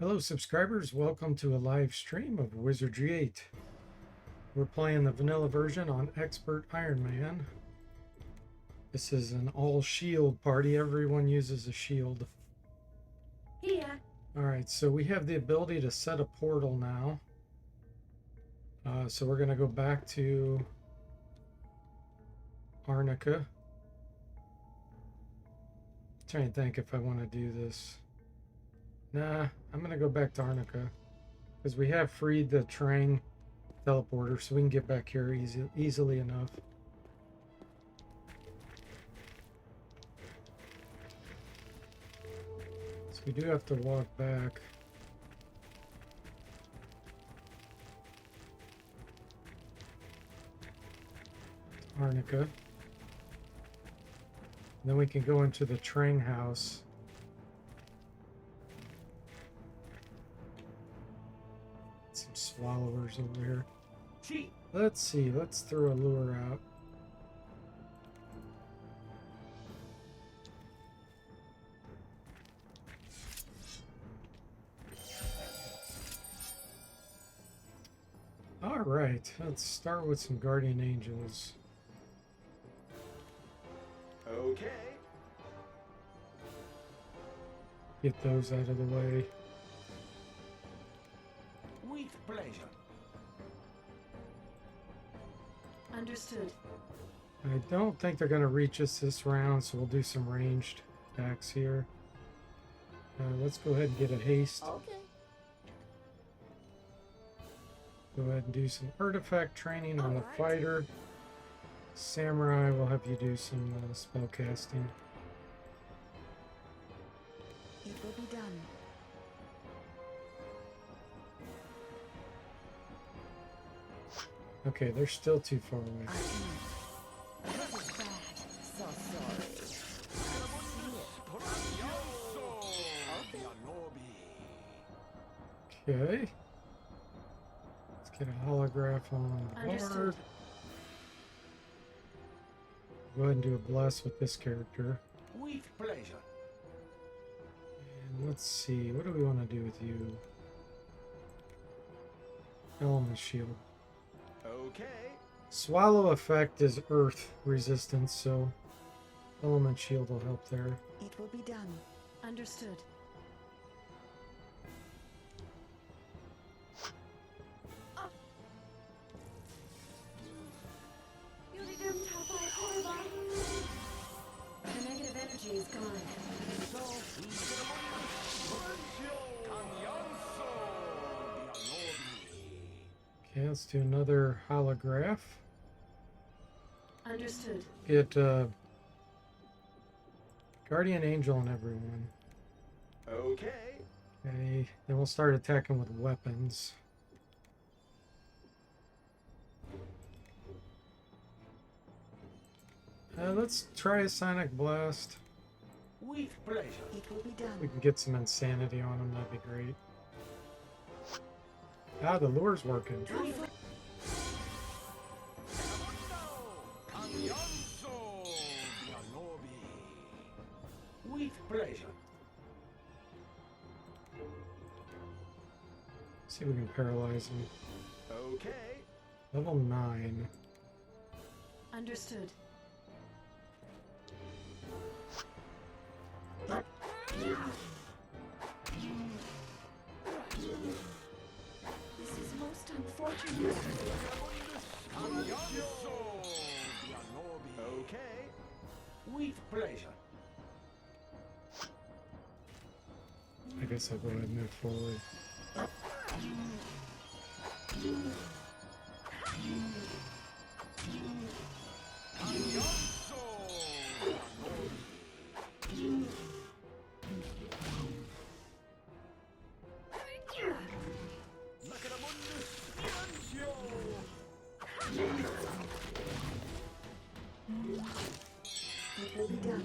Hello subscribers, welcome to a live stream of Wizardry 8. We're playing the vanilla version on Expert Iron Man. This is an all shield party, everyone uses a shield. Here. Alright, so we have the ability to set a portal now. So we're going to go back to Arnica. Trying to think if I want to do this. Nah, I'm going to go back to Arnica. Because we have freed the Trang teleporter, so we can get back here easily enough. So we do have to walk back. Arnica. Then we can go into the Trang house. Some swallowers over here. Let's see, let's throw a lure out. Alright, let's start with some guardian angels. Okay. Get those out of the way. With pleasure. Understood. I don't think they're going to reach us this round, so we'll do some ranged attacks here. Let's go ahead and get a haste. Okay. Go ahead and do some artifact training on the fighter. Samurai will have you do some spell casting. It will be done. Okay, they're still too far away. This is bad. So sorry. Okay. Let's get a holograph on the Understood. board. Go ahead and do a bless with this character. With pleasure. And let's see, what do we want to do with you? Element shield. Okay. Swallow effect is earth resistance, so element shield will help there. It will be done. Understood. The negative energy is gone. Okay, let's do another holograph. Understood. Get Guardian Angel on everyone. Okay. Okay, then we'll start attacking with weapons. Let's try a Sonic Blast. With pleasure. It will be done. We can get some insanity on him, that'd be great. Ah, the lure's working. With pleasure. See if we can paralyze him. Okay. Level 9. Understood. This is most unfortunate. Okay. With pleasure. I guess I'll go ahead and move forward. It will be done.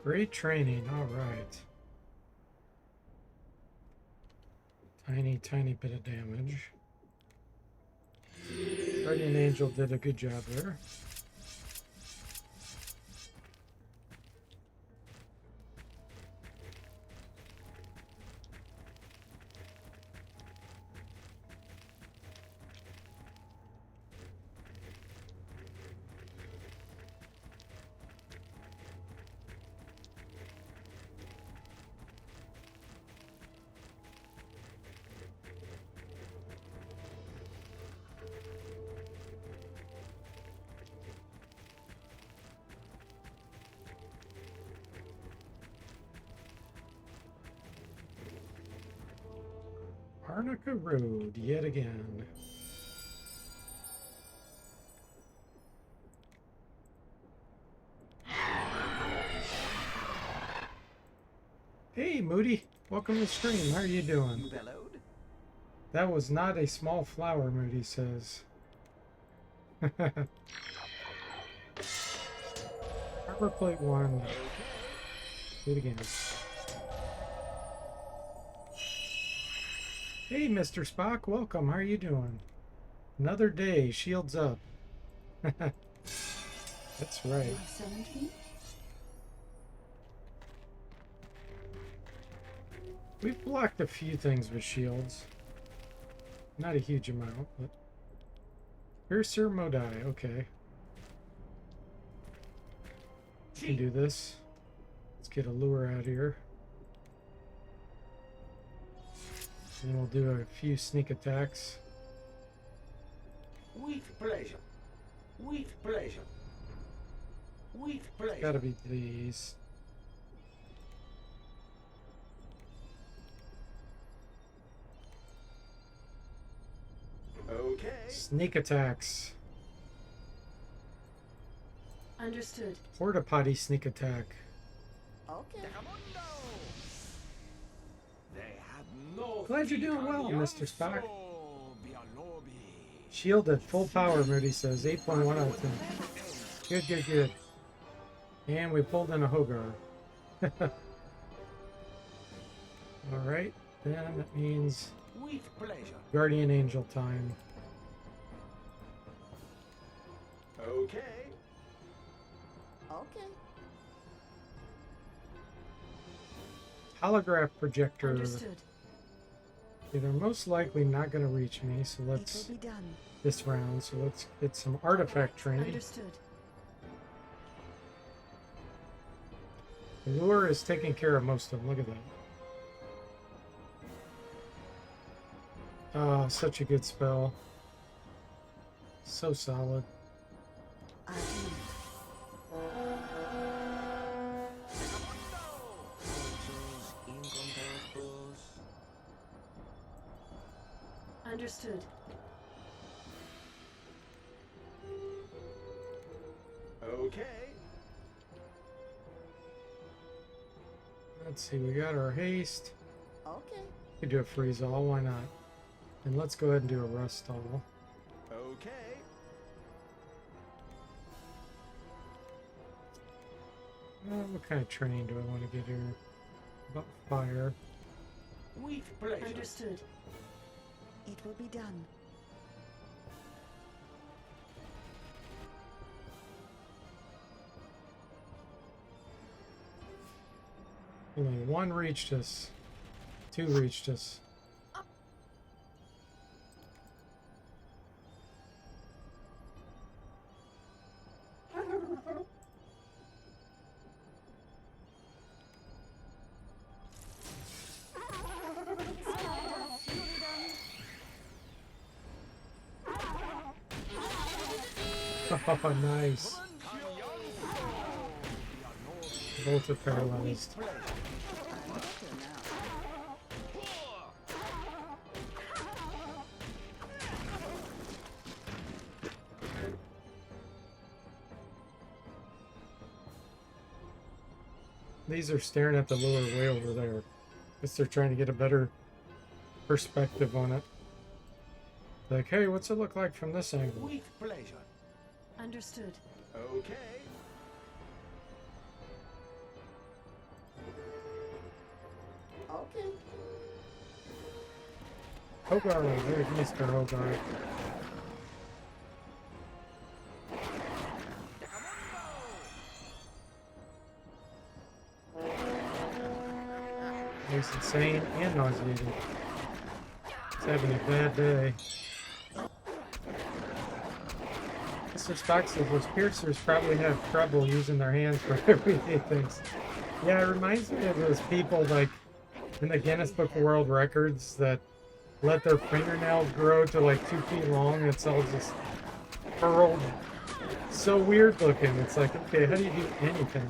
Great training. All right. Tiny bit of damage. Guardian Angel did a good job there. Arnica Road, yet again. Hey, Moody. Welcome to the stream. How are you doing? You bellowed? That was not a small flower, Moody says. Armor plate 1. Do it again. Hey, Mr. Spock. Welcome. How are you doing? Another day. Shields up. That's right. You have summoned me? We've blocked a few things with shields. Not a huge amount, but... Here's Sir Modai. Okay. We can do this. Let's get a lure out here. And we'll do a few sneak attacks. With pleasure. With pleasure. With pleasure. Gotta be these. Okay. Sneak attacks. Understood. Porta potty sneak attack. Okay. They have no Glad you're doing well, fear. Mr. Spock. Bialobi. Shield at full power, Moody says. 8.1 out of 10. Good. And we pulled in a Hogar. Alright, then that means With pleasure. Guardian Angel time. Okay. Okay. Holograph projector. Understood. Okay, they're most likely not going to reach me, so It will let's be done. this round. So let's get some artifact training. Understood. The lure is taking care of most of them. Look at that. Oh, such a good spell. So solid. I Understood. Okay. Let's see, we got our haste. Okay. We could do a freeze all, why not? And let's go ahead and do a rust all. Okay. What kind of training do I want to get here? About fire. With pleasure. Understood. It will be done. Only one reached us. Two reached us. Oh, nice. Both are paralyzed. These are staring at the lure way over there. Guess they're trying to get a better perspective on it. Like, hey, what's it look like from this angle? With pleasure. Understood. Okay. Okay. Hogarth, there's Mr. Hogarth. He's insane and nauseated. He's having a bad day. Mr. Spock says those piercers probably have trouble using their hands for everyday things. Yeah, it reminds me of those people like in the Guinness Book of World Records that let their fingernails grow to like 2 feet long. It's all just curled. So weird looking. It's like, okay, how do you do anything?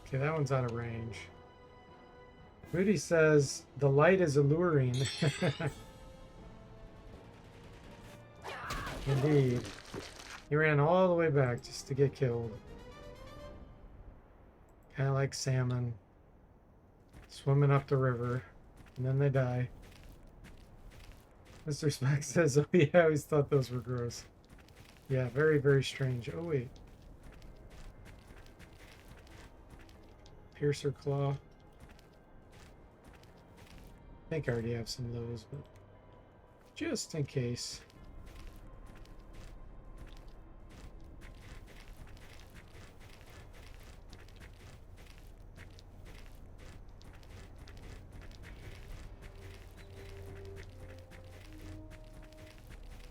Okay, that one's out of range. Rudy says the light is alluring. Indeed. He ran all the way back just to get killed. Kind of like salmon swimming up the river, and then they die. Mr. Speck says, oh yeah, I always thought those were gross. Yeah, very, very strange. Oh wait. Piercer claw. I think I already have some of those, but just in case.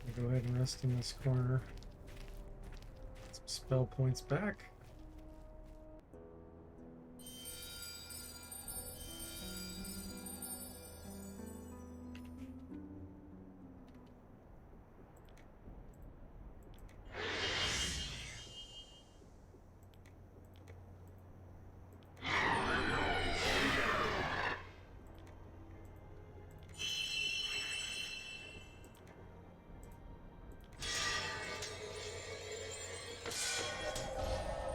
I'll go ahead and rest in this corner. Some spell points back.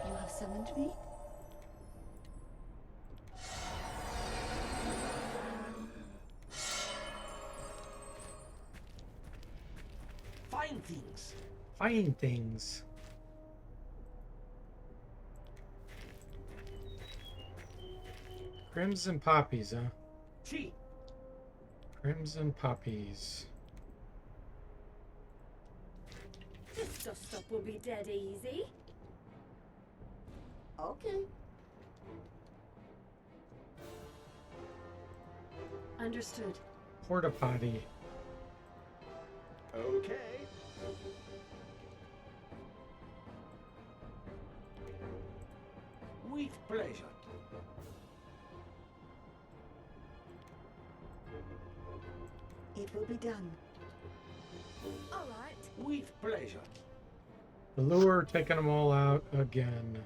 You have summoned me? Find things. Find things. Crimson poppies, huh? Chi. Crimson poppies. This stuff will be dead easy. Okay. Understood. Porta potty. Okay. With pleasure. It will be done. All right. With pleasure. The lure taking them all out again.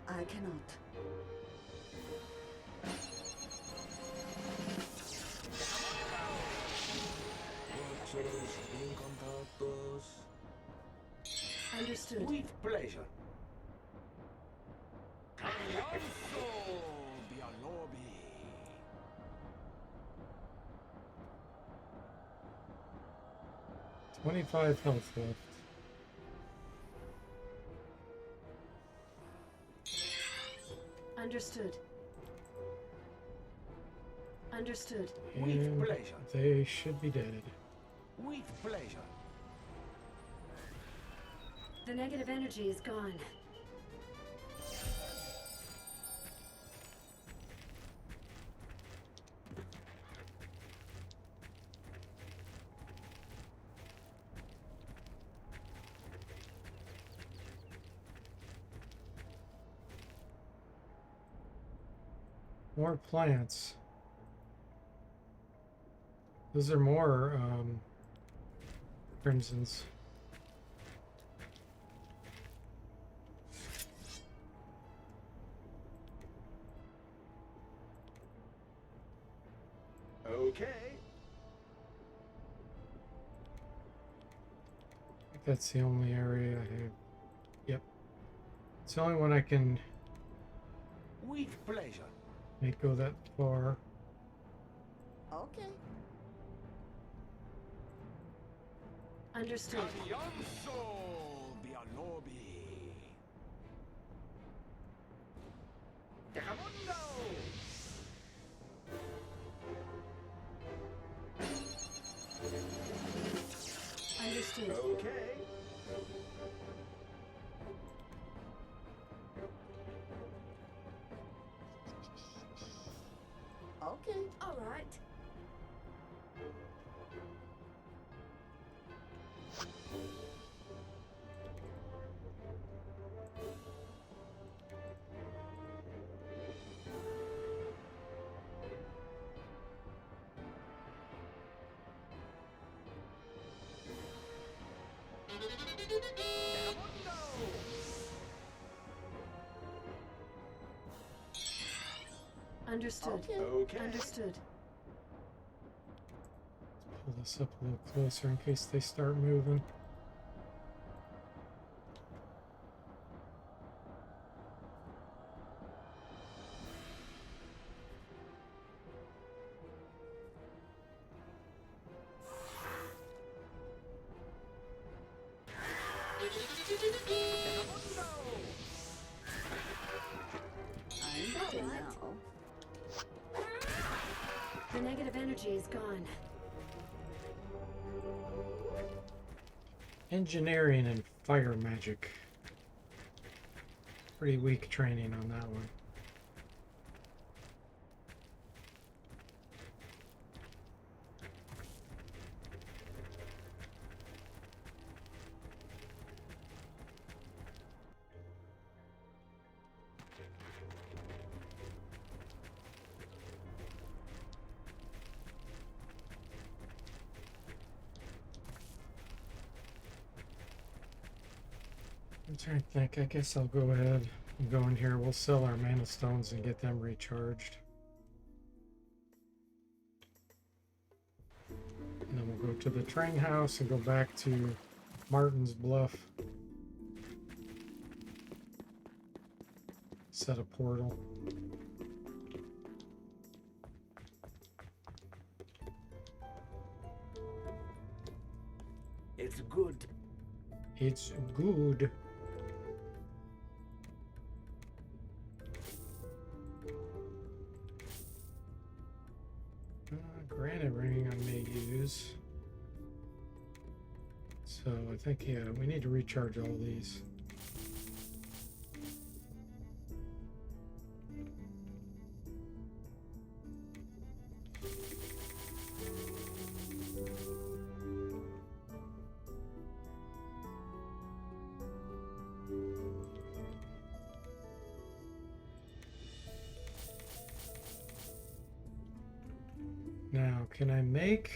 I cannot. Understood. With pleasure. Alonso Bialobi. 25 health left. Understood. Understood. With And pleasure. they should be dead. With pleasure. The negative energy is gone. More plants. Those are more crimsons. Okay. I think that's the only area I have. Yep. It's the only one I can With pleasure. make go that far. Okay. Understood. Alionso Bialobi. Tejamundo. Understood. Okay. Okay. All right. Understood. Okay. Okay. Understood. Pull this up a little closer in case they start moving. I'm ready Alright. now. The negative energy is gone. Engineering and fire magic. Pretty weak training on that one. I'm trying to think. I guess I'll go ahead and go in here. We'll sell our mana stones and get them recharged. And then we'll go to the train house and go back to Martin's Bluff. Set a portal. It's good. It's good. Granite ring I may use. So I think, yeah, we need to recharge all these. Now, can I make...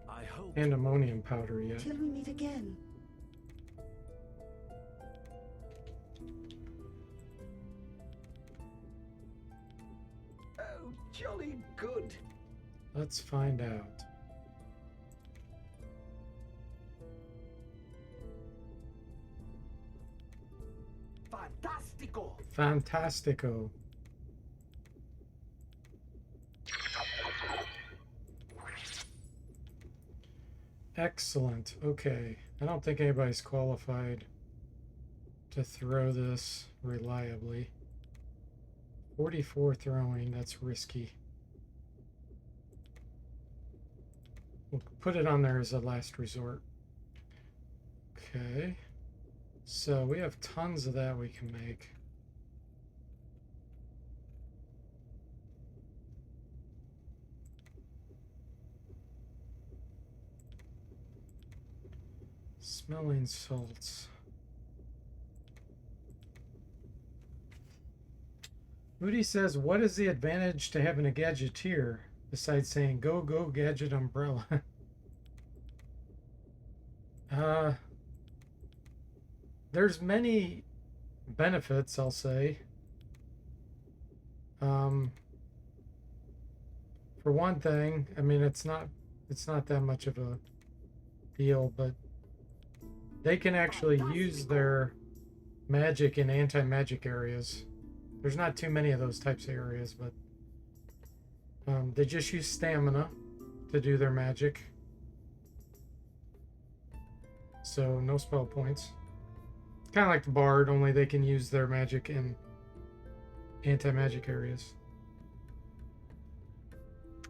I hope. Pandemonium powder yet? Till we meet again. Oh, jolly good. Let's find out. Fantastico. Fantastico. Excellent. Okay. I don't think anybody's qualified to throw this reliably. 44 throwing, that's risky. We'll put it on there as a last resort. Okay. So we have tons of that we can make. Smelling salts. Moody says, what is the advantage to having a gadgeteer besides saying, go, go, gadget umbrella? There's many benefits, I'll say. For one thing, I mean, it's not that much of a deal, but they can actually use their magic in anti-magic areas. There's not too many of those types of areas, but They just use stamina to do their magic. So no spell points. Kind of like the bard, only they can use their magic in anti-magic areas.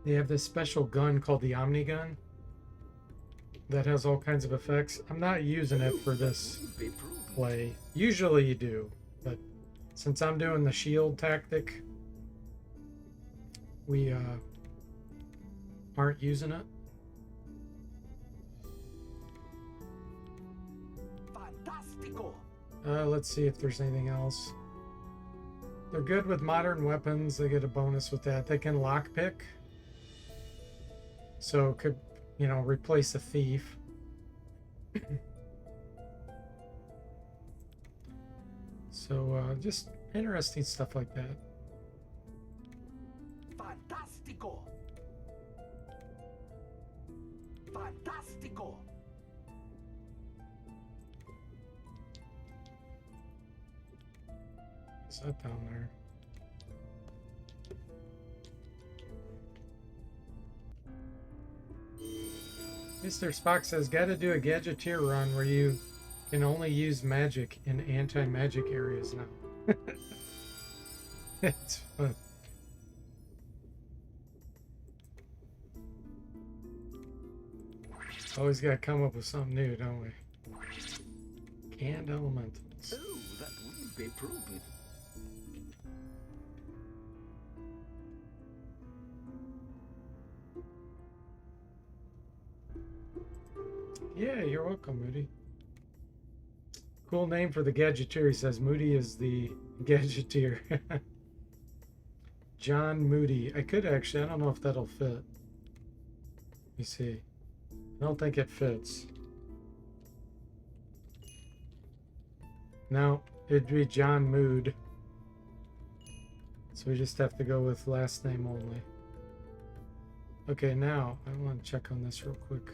They have this special gun called the Omni Gun that has all kinds of effects. I'm not using it for this play. Usually you do, but since I'm doing the shield tactic, we aren't using it. Fantastico. Let's see if there's anything else. They're good with modern weapons. They get a bonus with that. They can lockpick. So could, you know, replace a thief. So just interesting stuff like that. Fantastico. Fantastico. Is that down there? Mr. Spock says, gotta do a gadgeteer run where you can only use magic in anti-magic areas now. It's fun. Always gotta come up with something new, don't we? Canned elementals. Oh, that wouldn't be prudent. Yeah, you're welcome, Moody. Cool name for the gadgeteer. He says Moody is the gadgeteer. John Moody. I could actually, I don't know if that'll fit. Let me see. I don't think it fits. No, it'd be John Mood. So we just have to go with last name only. Okay, now I want to check on this real quick.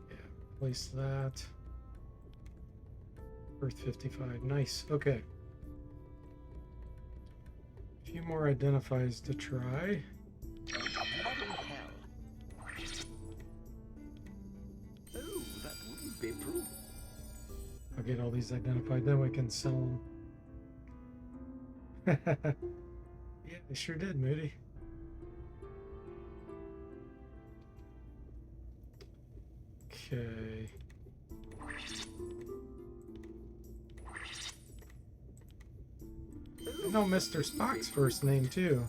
Yeah, place that. Earth 55. Nice. Okay. A few more identifies to try. Bloody hell. Oh, that wouldn't be prudent. I'll get all these identified, then we can sell them. Yeah, they sure did, Moody. Okay. I know Mr. Spock's first name too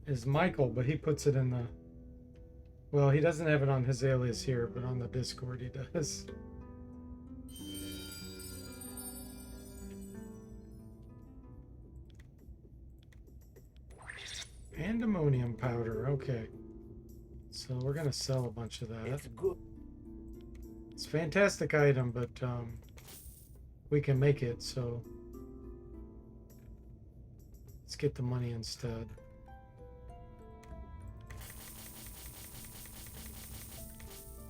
is Michael, but he puts it in the... Well, he doesn't have it on his alias here, but on the Discord he does. Pandemonium powder, okay. So we're gonna sell a bunch of that. It's good. It's a fantastic item, but we can make it, so let's get the money instead.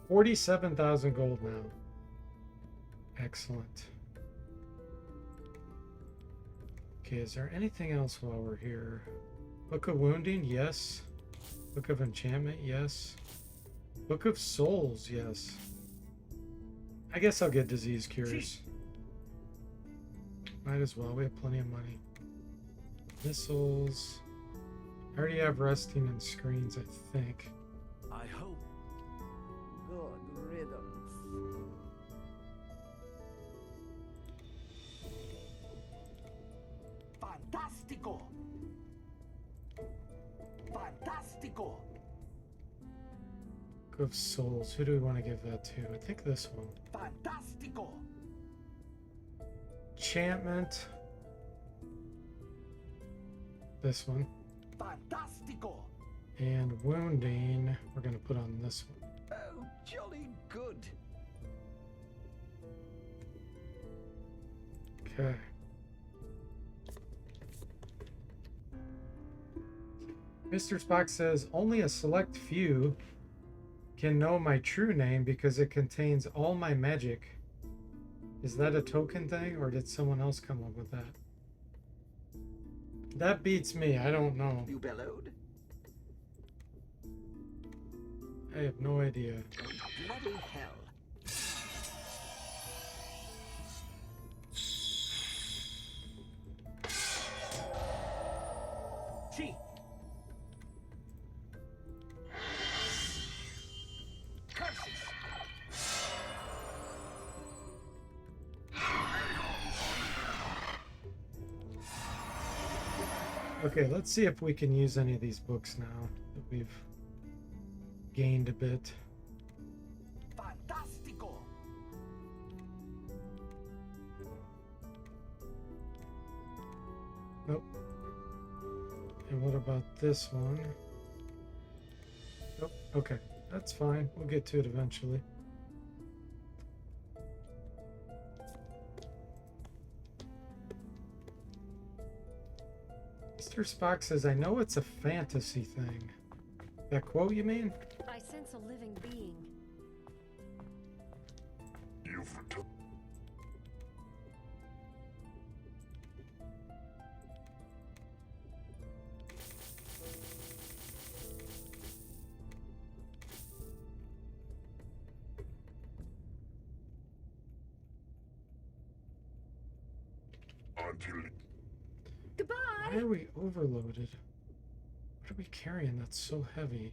$47,000 gold now. Excellent. Okay, is there anything else while we're here? Book of Wounding, yes. Book of Enchantment, yes. Book of Souls, yes. I guess I'll get Disease Cures. Might as well, we have plenty of money. Missiles. I already have Resting and Screens, I think. I hope. Good riddance. Fantastico. Fantastico. Book of Souls, who do we want to give that to? I think this one. Fantastico. Enchantment. This one. Fantastico. And Wounding, we're going to put on this one. Oh, jolly good. Okay. Mr. Spock says, only a select few can know my true name because it contains all my magic. Is that a token thing, or did someone else come up with that? That beats me. I don't know. You bellowed? I have no idea. Bloody hell. Gee. Curses. Okay, let's see if we can use any of these books now that we've gained a bit. Fantastico. Nope. And what about this one? Nope. Okay, that's fine. We'll get to it eventually. Mr. Spock says, I know it's a fantasy thing. That quote, you mean? I sense a living being. Goodbye. Why are we overloaded? What are we carrying that's so heavy?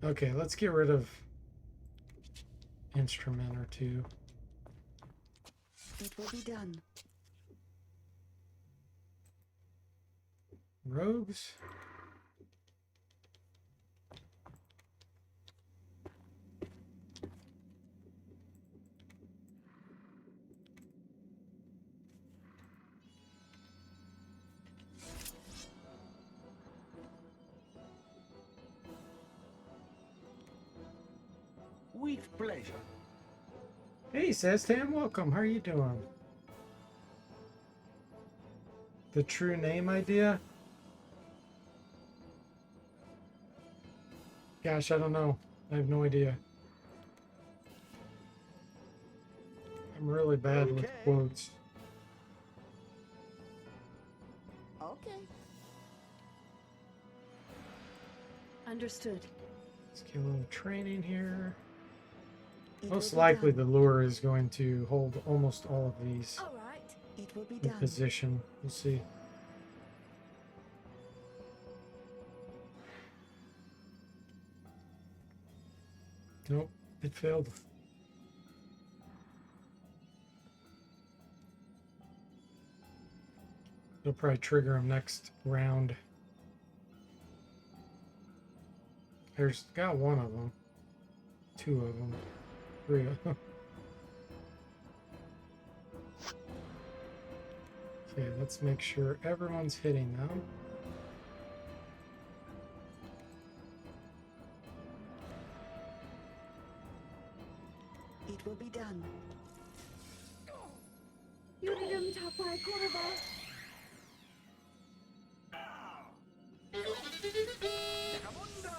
Okay, let's get rid of instrument or two. It will be done. Rogues? With pleasure. Hey, Sestan, welcome. How are you doing? The true name idea? Gosh, I don't know. I have no idea. I'm really bad with Okay. quotes. Okay. Understood. Let's get a little training here. It Most will be likely done. the lure is going to hold almost all of these All right. It will be in done. position. We'll see. Nope, it failed. It'll probably trigger him next round. There's got one of them. Two of them. Three of them. Okay, let's make sure everyone's hitting them. It will be done. Unitum tapai kurva. Vagabundo.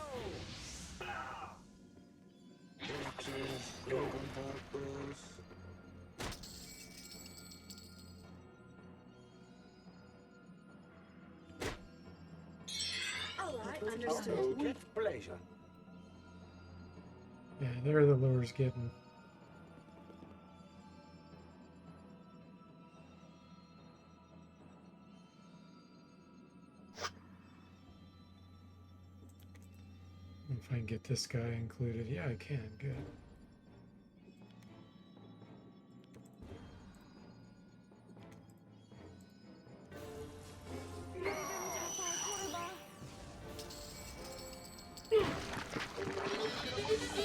All right. Understood. With pleasure. Yeah, there the lure's getting. If I can get this guy included. Yeah, I can. Good.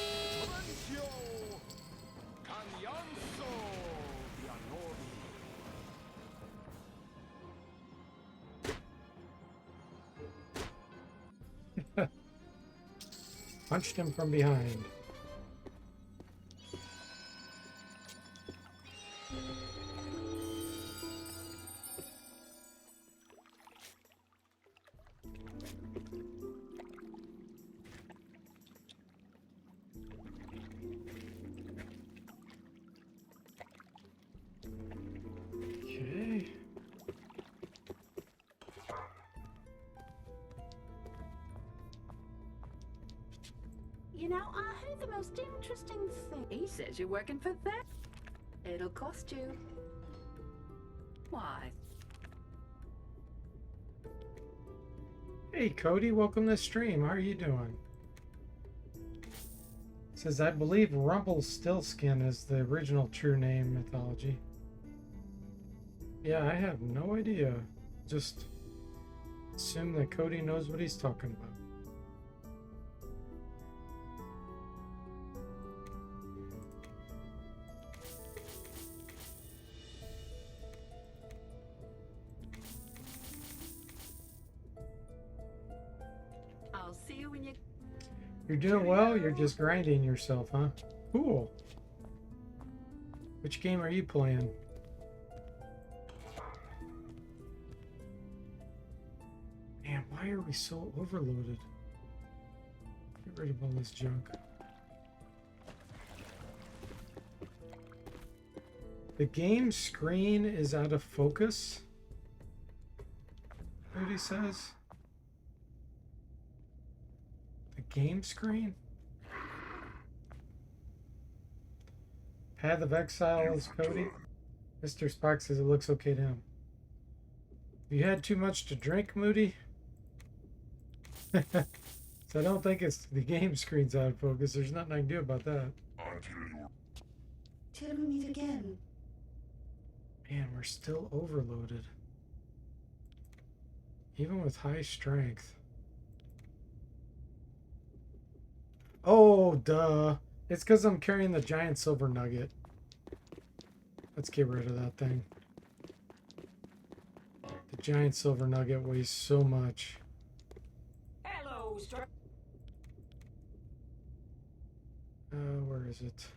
Silencio. Cagnanzo. Pianori. Punched him from behind. Okay. Now, I heard the most interesting thing. He says you're working for that. It'll cost you. Why? Hey Cody, welcome to the stream. How are you doing? Says I believe Rumpelstiltskin is the original true name mythology. Yeah, I have no idea. Just assume that Cody knows what he's talking about. I'll see you when you... You're doing well, you're just grinding yourself, huh? Cool. Which game are you playing? Man, why are we so overloaded? Get rid of all this junk. The game screen is out of focus. What he says? The game screen? Path of Exile is Cody. Mr. Spock says it looks okay to him. You had too much to drink, Moody? So I don't think it's the game screen's out of focus. There's nothing I can do about that. Till we meet again. Man, we're still overloaded. Even with high strength. Oh, duh. It's because I'm carrying the giant silver nugget. Let's get rid of that thing. The giant silver nugget weighs so much. Hello, Where is it?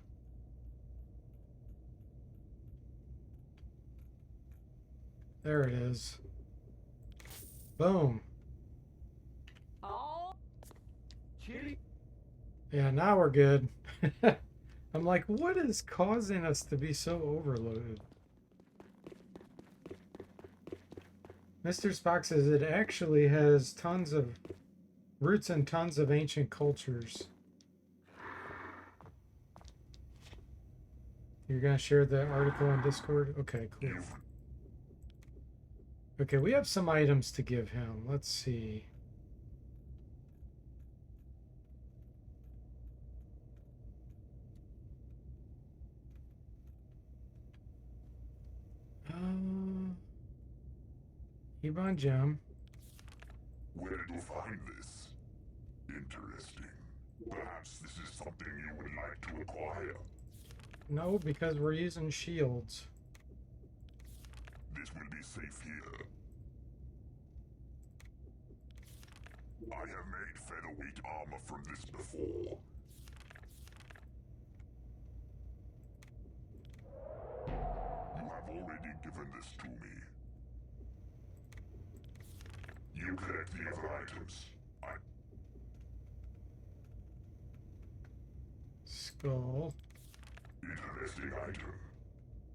There it is. Boom. Oh. Chili. Yeah, now we're good. I'm like, what is causing us to be so overloaded? Mr. Spock says it actually has tons of roots in tons of ancient cultures. You're gonna share the article on Discord? Okay, cool. Okay, we have some items to give him. Let's see. Ebon Gem. Where did you find this? Interesting. Perhaps this is something you would like to acquire. No, because we're using shields. This will be safe here. I have made featherweight armor from this before. You have already given this to me. You collect the other items. Skull. Interesting item.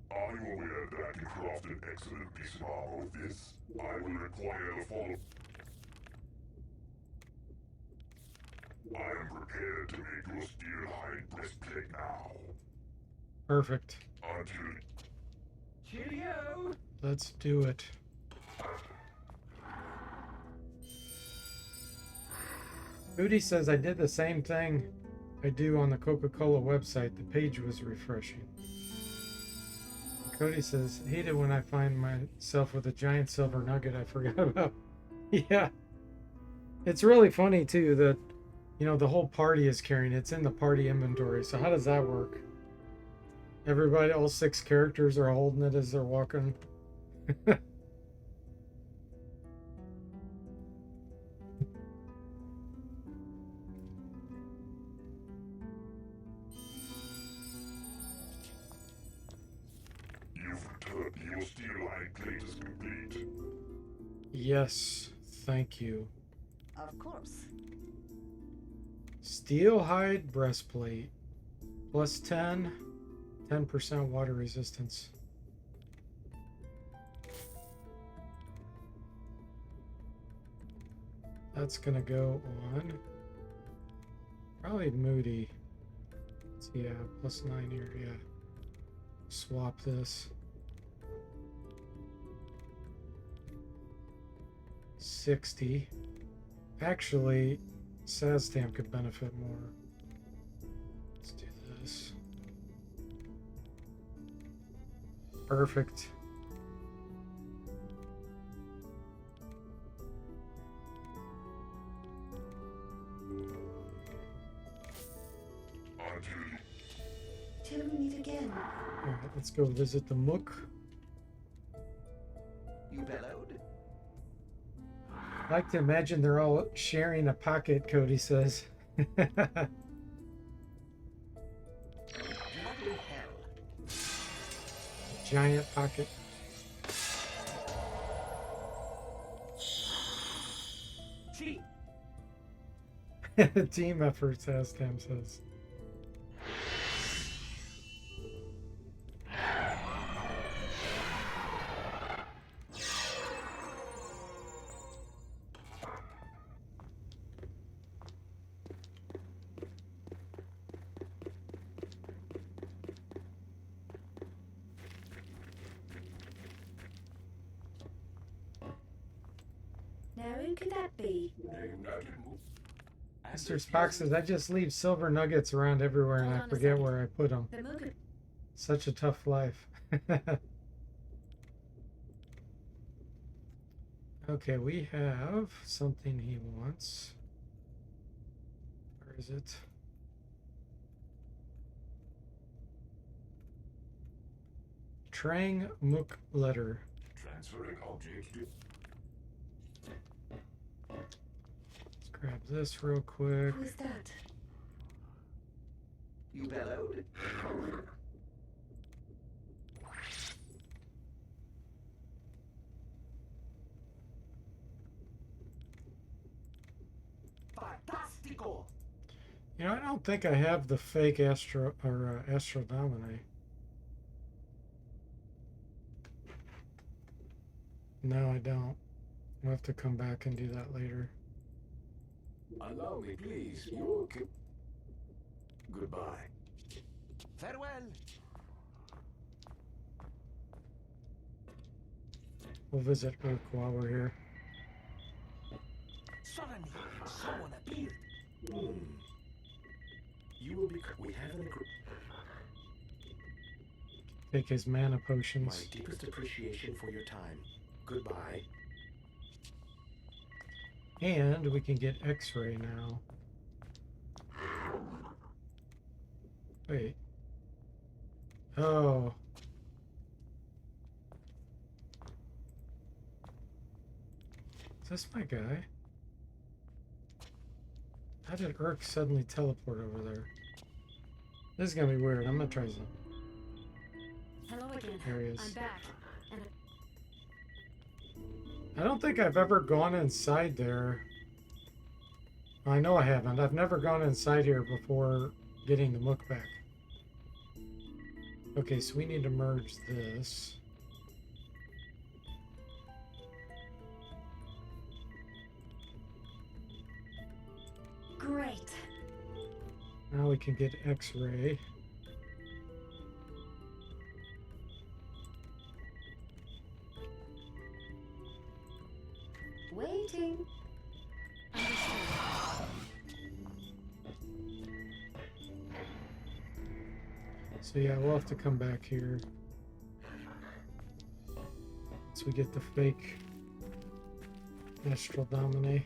Are you aware that I can craft an excellent piece of armor with this? I will require the following. I am prepared to make your steel hide breastplate now. Perfect. Until Cheerio. Let's do it. Moody says I did the same thing I do on the Coca-Cola website. The page was refreshing. Cody says, hate it when I find myself with a giant silver nugget I forgot about. Yeah. It's really funny too that, you know, the whole party is carrying it. It's in the party inventory. So how does that work? Everybody, all 6 characters are holding it as they're walking. you've returned, your steel hide plate is complete. Yes, thank you. Of course. Steel hide breastplate. Plus 10. 10% water resistance. That's gonna go on Probably Moody. So yeah, +9 here, yeah. Swap this. 60. Actually, Saztam could benefit more. Let's do this. Perfect. On duty. Till we meet again. Alright, let's go visit the Mook. You bellowed? I like to imagine they're all sharing a pocket, Cody says. Bloody hell. Giant pocket. Gee, Team effort, Saztam says. Now who could that be? Mr. Spock says, I just leave silver nuggets around everywhere and Hold I on a forget second. where I put them. The Mook. Such a tough life. Okay, we have something he wants. Where is it? Trang Mook letter. Transferring object. Let's grab this real quick. Who is that? you bellowed? Fantastico! You know, I don't think I have the fake Astro or Astrodomine. No, I don't. We'll have to come back and do that later. Allow me, please. You okay? Goodbye. Farewell! We'll visit Urk while we're here. Suddenly, someone appeared. You will be. We have an agreement. Take his mana My potions. deepest appreciation for your time. Goodbye. And we can get X-ray now. Wait. Oh. Is this my guy? How did Urk suddenly teleport over there? This is gonna be weird. I'm gonna try some. Hello again. There he is. I'm back. And I don't think I've ever gone inside there. I know I haven't. I've never gone inside here before getting the Mook back. Okay, so we need to merge this. great. Now we can get X-ray. Waiting. Understood. So yeah, we'll have to come back here. So we get the fake Astral Domine.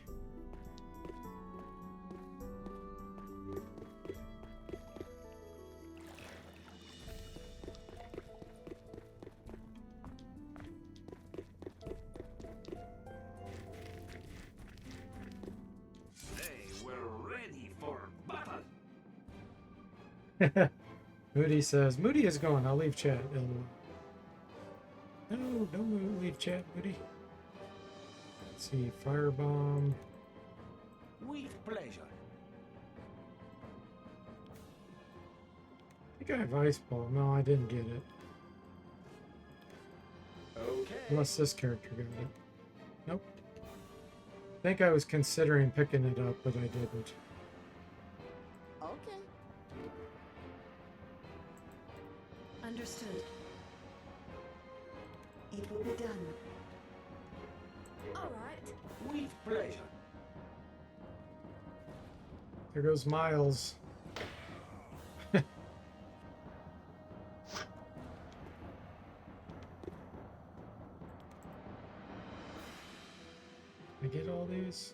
They were ready for battle. Moody says, Moody is going. I'll leave chat. No, don't leave chat, Moody. Let's see, Firebomb. With pleasure. I think I have Ice Ball. No, I didn't get it. Okay. Unless this character got it. Nope. I think I was considering picking it up, but I didn't. Understood. It will be done. All right. With pleasure. There goes Miles. I get all these?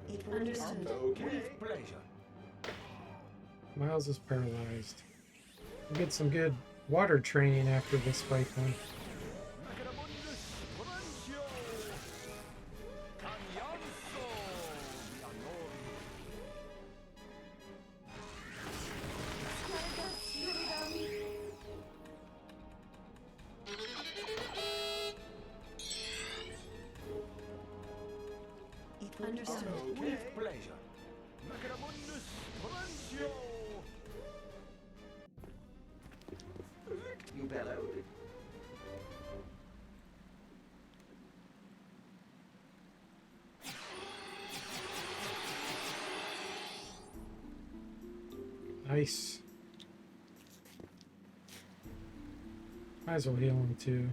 It will be done. Okay. With pleasure. Miles is paralyzed. We'll get some good water training after this fight then. It will be done. With pleasure. You bellowed. Nice. Might as well heal him too.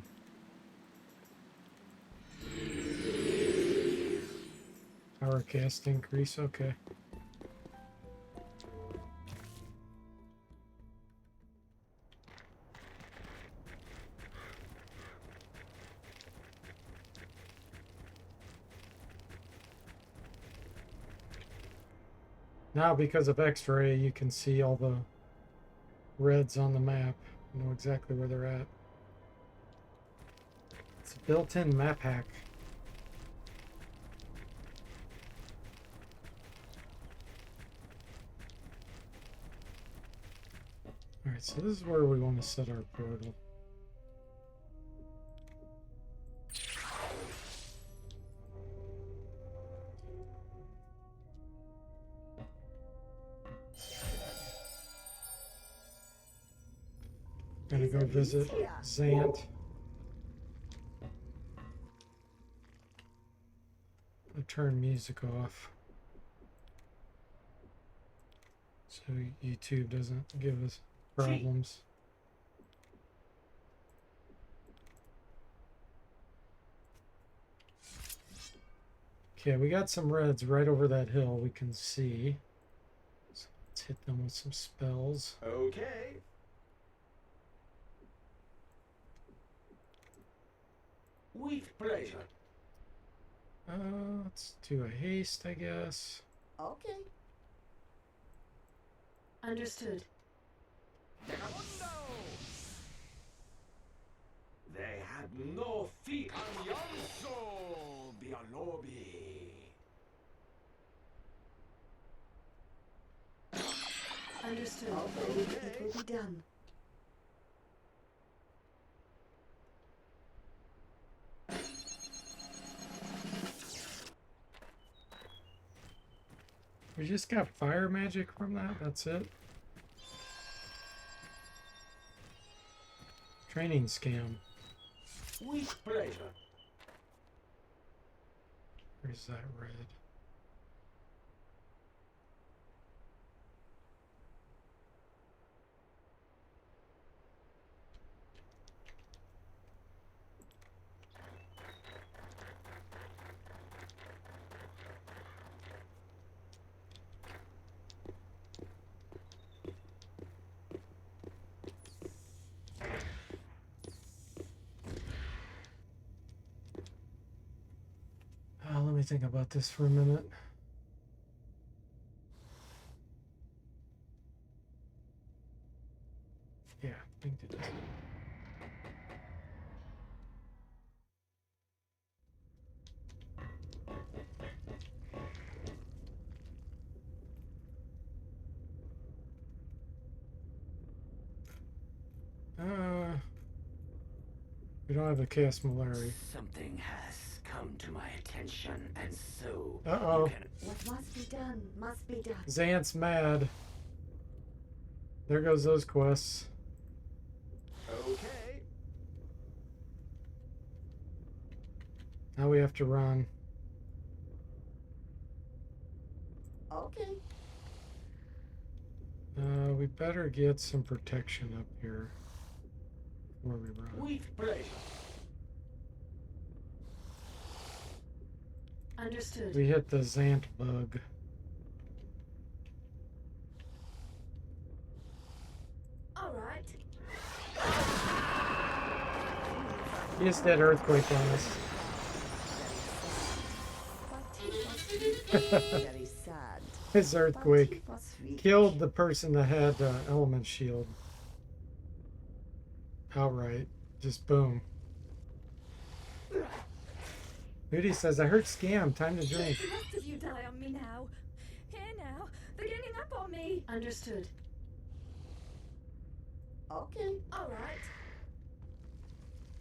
Power cast increase, okay. Now, because of X-ray, you can see all the reds on the map. You know exactly where they're at. It's a built-in map hack. Alright, so this is where we want to set our portal. Gonna go visit Zant. I'll turn music off so YouTube doesn't give us problems. Okay, we got some reds right over that hill we can see. So let's hit them with some spells. Okay. With pleasure. Let's do a haste, I guess. Okay. Understood. They had no feet on Yonso, Bialobi. Understood. It will be done. We just got fire magic from that, that's it. Training scam. With pleasure. Where's that red? Let me think about this for a minute. Yeah, I think it is. don't have the cast malaria. Something has come to my attention, and so Uh-oh. you can. What must be done must be done. Xant's mad. There goes those quests. Okay. Now we have to run. Okay. We better get some protection up here before we run. With pleasure. Understood. We hit the Xant bug. All right. He just did earthquake on us. Very sad. His But earthquake it was sweet. killed the person that had the element shield. Outright. Just boom. Moody says, I heard scam. Time to drink. The rest of you die on me now. Here now. They're ganging up on me. Understood. Okay. All right.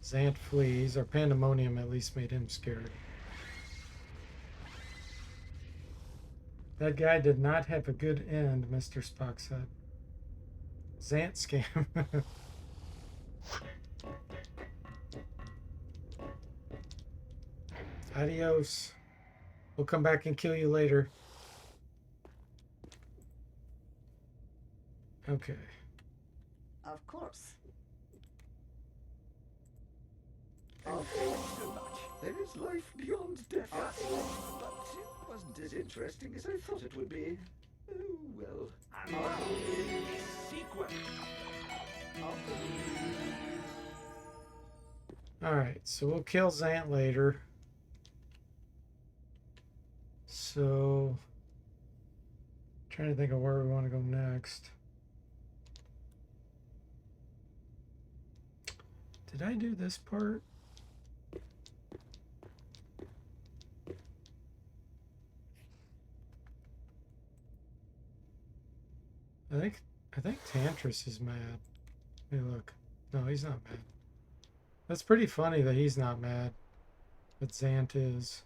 Xant flees, or pandemonium at least made him scared. That guy did not have a good end, Mr. Spock said. Xant scam. Adios. We'll come back and kill you later. Okay. Of course. Thank you so much. There is life beyond death. But it wasn't as interesting as I thought it would be. Oh, well. And now, sequence. Alright, so we'll kill Xant later. So, trying to think of where we want to go next. Did I do this part? I think Tantris is mad. Hey, look. No, he's not mad. That's pretty funny that he's not mad. But Xant is.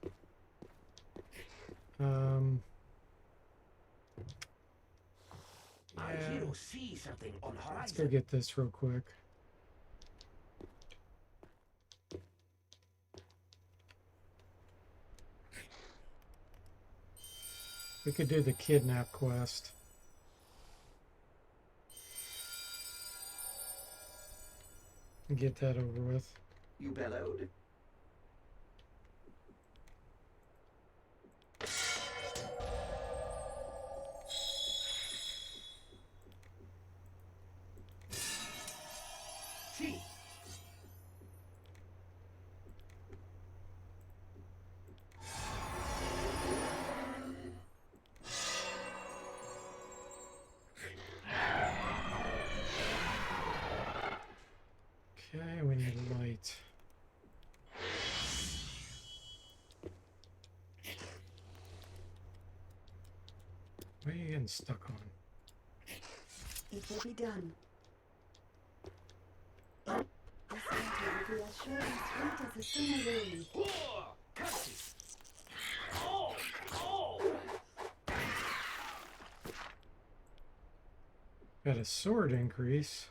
I Yeah. hear or see something on Let's horizon. go get this real quick. We could do the kidnap quest. And get that over with. You bellowed. See. Okay, we need a light. What are you getting stuck on? It will be done. This battle will be as short and sweet as a summer rain. Catch it. Oh, oh. Got a sword increase.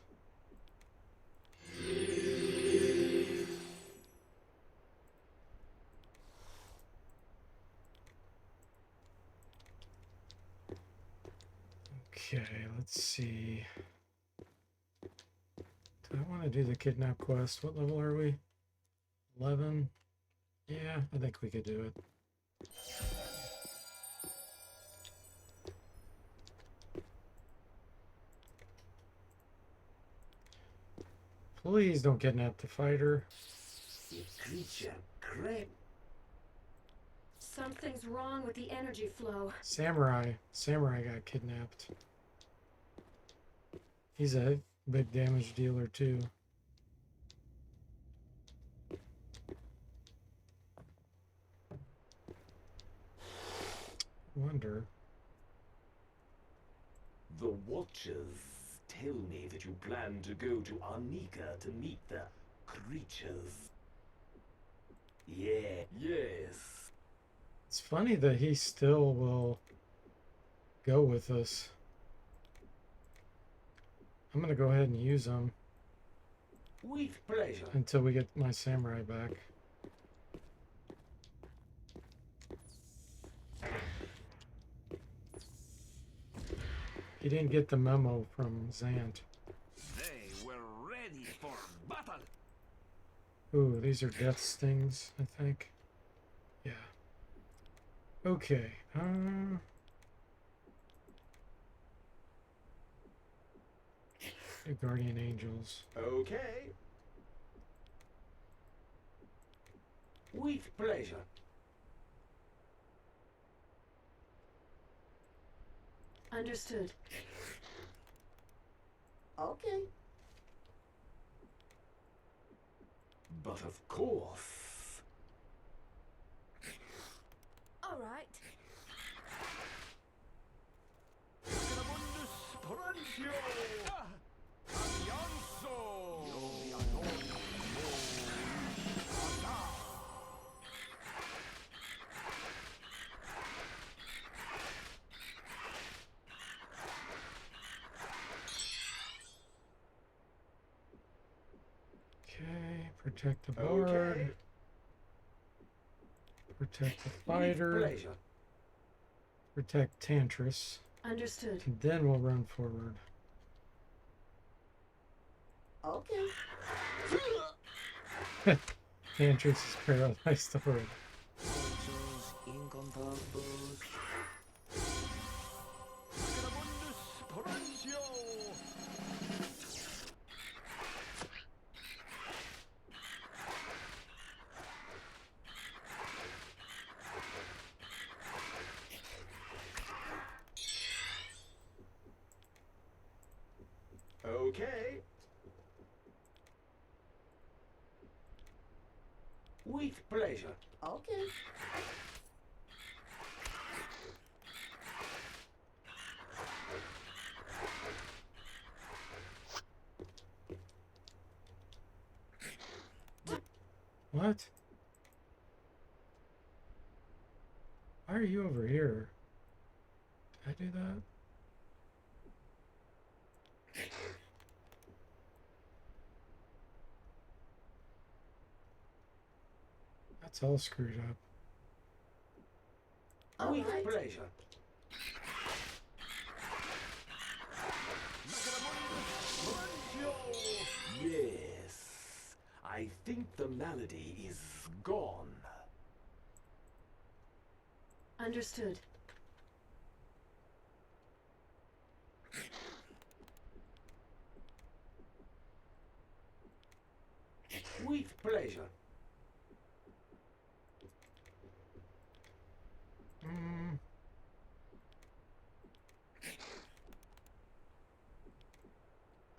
Okay, let's see. Do I want to do the kidnap quest? What level are we? 11? Yeah, I think we could do it. Please don't kidnap the fighter. The creature crept. Something's wrong with the energy flow. Samurai. Samurai got kidnapped. He's a big damage dealer too. Wonder. The Watchers tell me that you plan to go to Arnica to meet the creatures. Yeah. Yes. It's funny that he still will go with us. I'm gonna go ahead and use him With pleasure. until we get my samurai back. He didn't get the memo from Zant. They were ready for battle. Ooh, these are death stings, I think. Yeah. Okay. The guardian angels. Okay. With pleasure. Understood. Okay. But of course. All right. Okay, protect the bard. Okay. Protect the With fighter. pleasure. Protect Tantris. Understood. And then we'll run forward. Okay. Tantris is paralyzed already. Okay. With pleasure. Okay. What? Why are you over here? Did I do that? That's all screwed up. With Alright. pleasure. Yes. I think the malady is gone. Understood. With pleasure. Mm,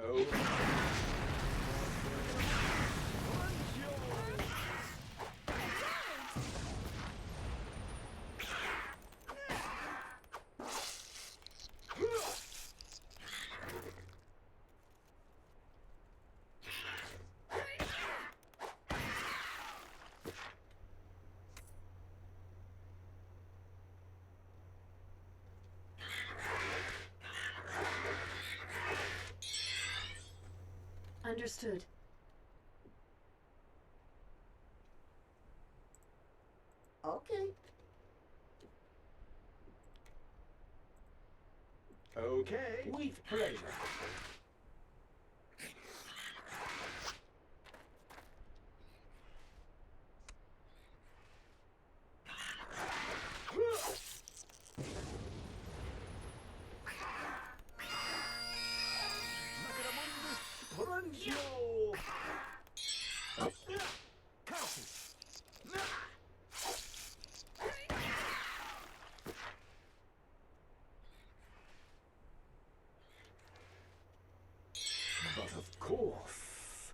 Okay. Understood. Okay. Okay. With pleasure. But of course.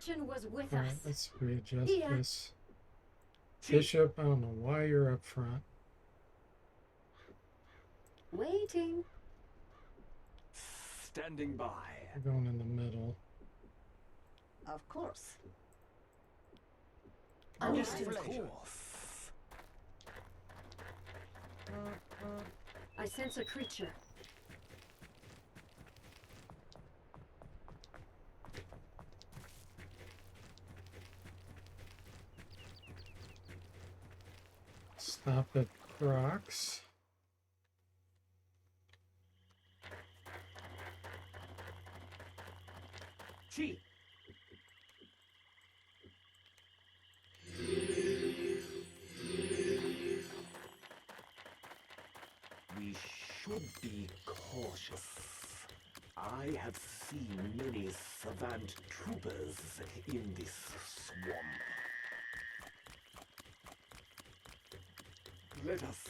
fortune was with Alright, us. let's readjust Yeah. this. Bishop, I don't know why you're up front. Waiting. Standing by. We're going in the middle. Of course. Understood. Of course. I sense a creature. Stop at Crocs. Chi. We should be cautious. I have seen many savant troopers in this swamp. Let us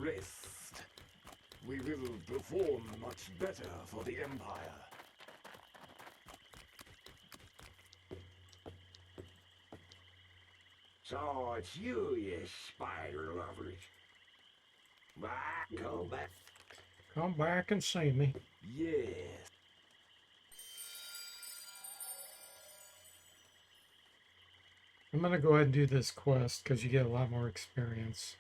rest. We will perform much better for the Empire. So it's you spider lovers. Go back. Come back and see me. Yes. I'm gonna go ahead and do this quest because you get a lot more experience.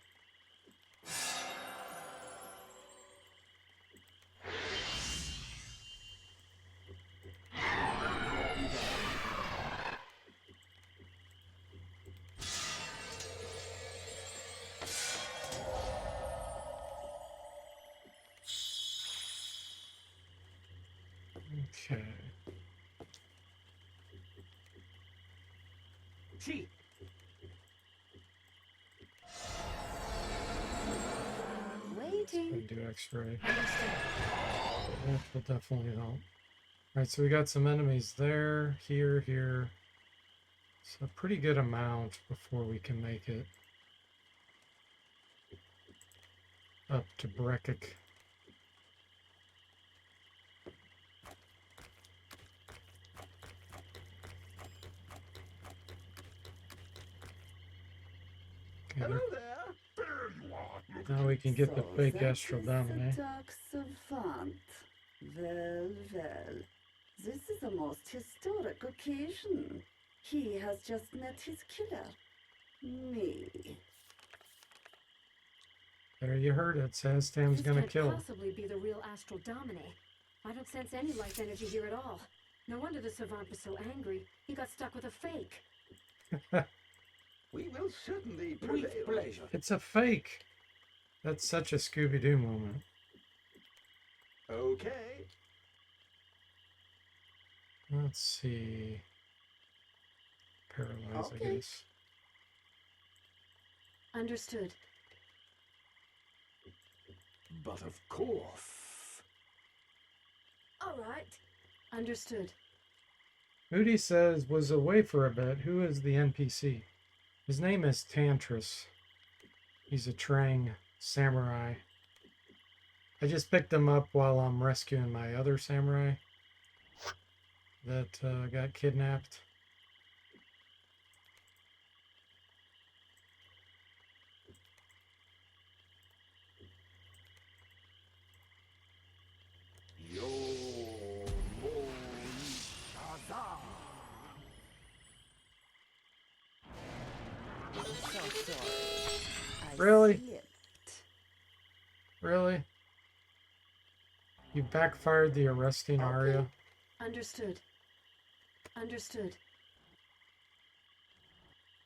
Okay. Chi. Waiting. Gonna do X-ray. Understood. That will definitely help. Alright, so we got some enemies there, here. It's a pretty good amount before we can make it up to Brekik. Okay, Hello there. There you are. now we can get the So fake that Astral is Dominate. the dark savant. Well, well. This is a most historic occasion. He has just met his killer. Me. There you heard it. Saztam's This gonna can't kill. possibly be the real Astral Dominate. I don't sense any life energy here at all. No wonder the savant was so angry. He got stuck with a fake. We will certainly With prevail. pleasure. It's a fake. That's such a Scooby-Doo moment. Okay. Let's see. Paralyze, I Okay. guess. Understood. But of course. All right. Understood. Moody says, was away for a bit. Who is the NPC? His name is Tantris. He's a Trang samurai. I just picked him up while I'm rescuing my other samurai that got kidnapped. Yo Shazam. So sorry. I Really? slipped. Really? You backfired the arresting Okay. aria? Understood. Understood.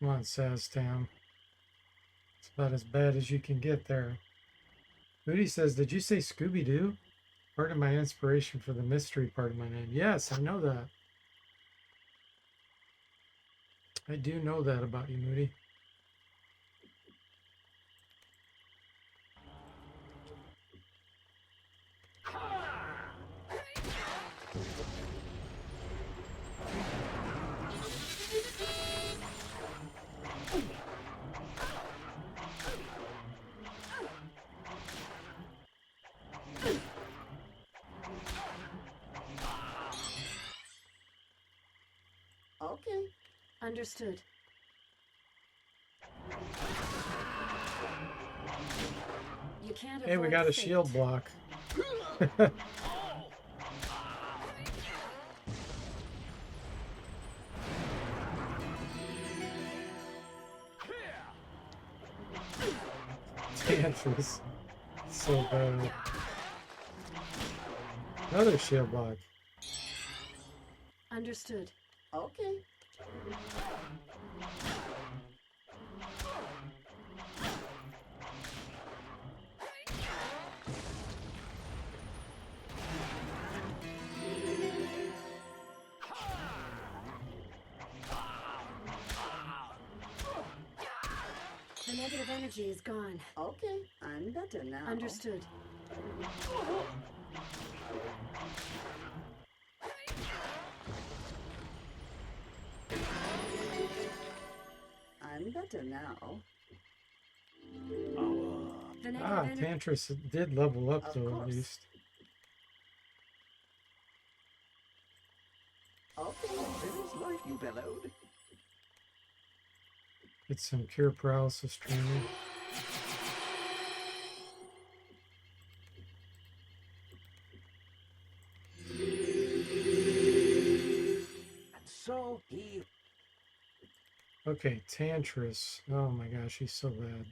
Come on, Saztam. It's about as bad as you can get there. Moody says, did you say Scooby-Doo? Part of my inspiration for the mystery part of my name. Yes, I know that. I do know that about you, Moody. Okay. Understood. You can't Hey, we avoid got a fate. shield block. Tantrus. So bad. Another shield block. Understood. Okay. The negative energy is gone. Okay, I'm better now. Understood. I'm better now. The negative Ah, energy. Tantrus did level up Of though, at course. least. Okay. There is life, you bellowed. Get some cure paralysis training. And so he... Okay, Tantrus. Oh my gosh, he's so bad.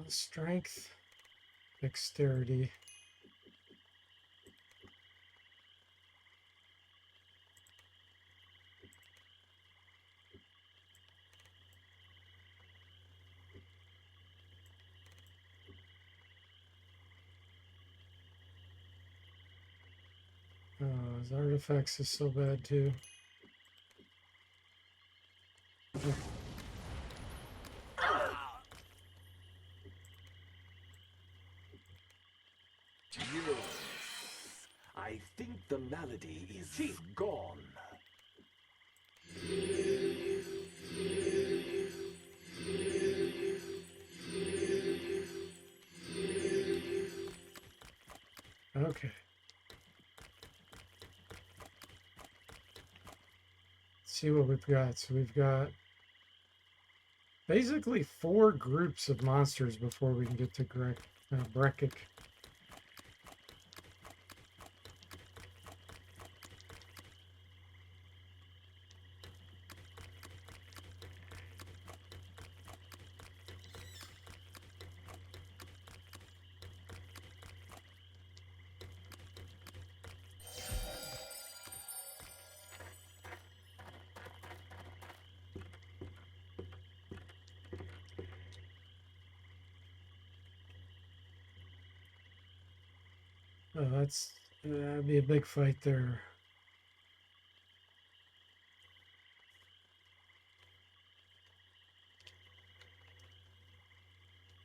Strength, dexterity. His artifacts is so bad too. Yes. I think the malady is gone. Okay. Let's see what we've got. So we've got basically 4 groups of monsters before we can get to Brekik. Oh, that'd be a big fight there.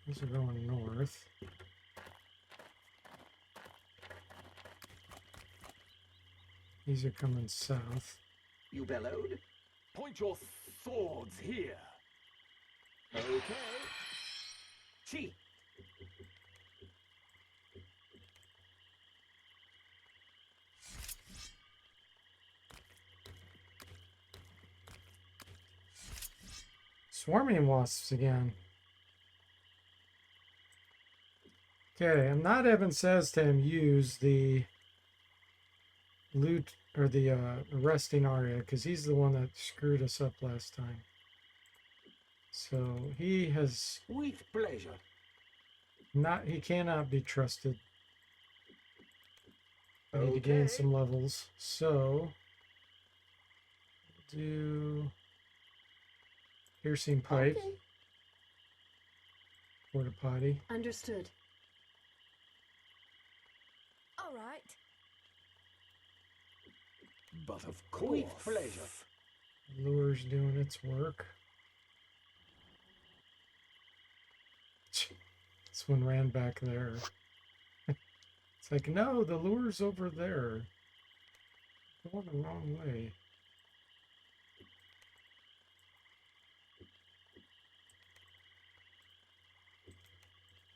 Those are going north. These are coming south. You bellowed? Point your swords here. Okay. Chi. Swarming wasps again. Okay, I'm not having says to him use the loot or the arresting Arya because he's the one that screwed us up last time. So he has With pleasure. he cannot be trusted. I need to gain Okay. some levels. So do piercing pipe, Okay. porta potty. Understood. All right. But of course. With pleasure. Lure's doing its work. This one ran back there. It's like, no, the lure's over there. Going the wrong way.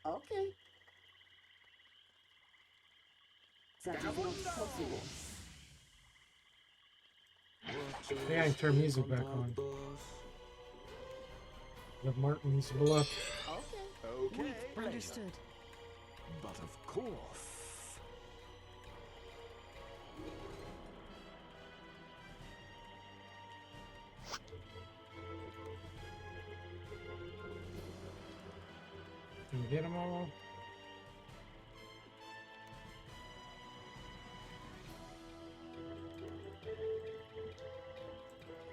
Okay. That is not possible. Worth Yeah, I can turn music back on. The Martin's Bluff. Okay. Understood. But of course. Can we get them all?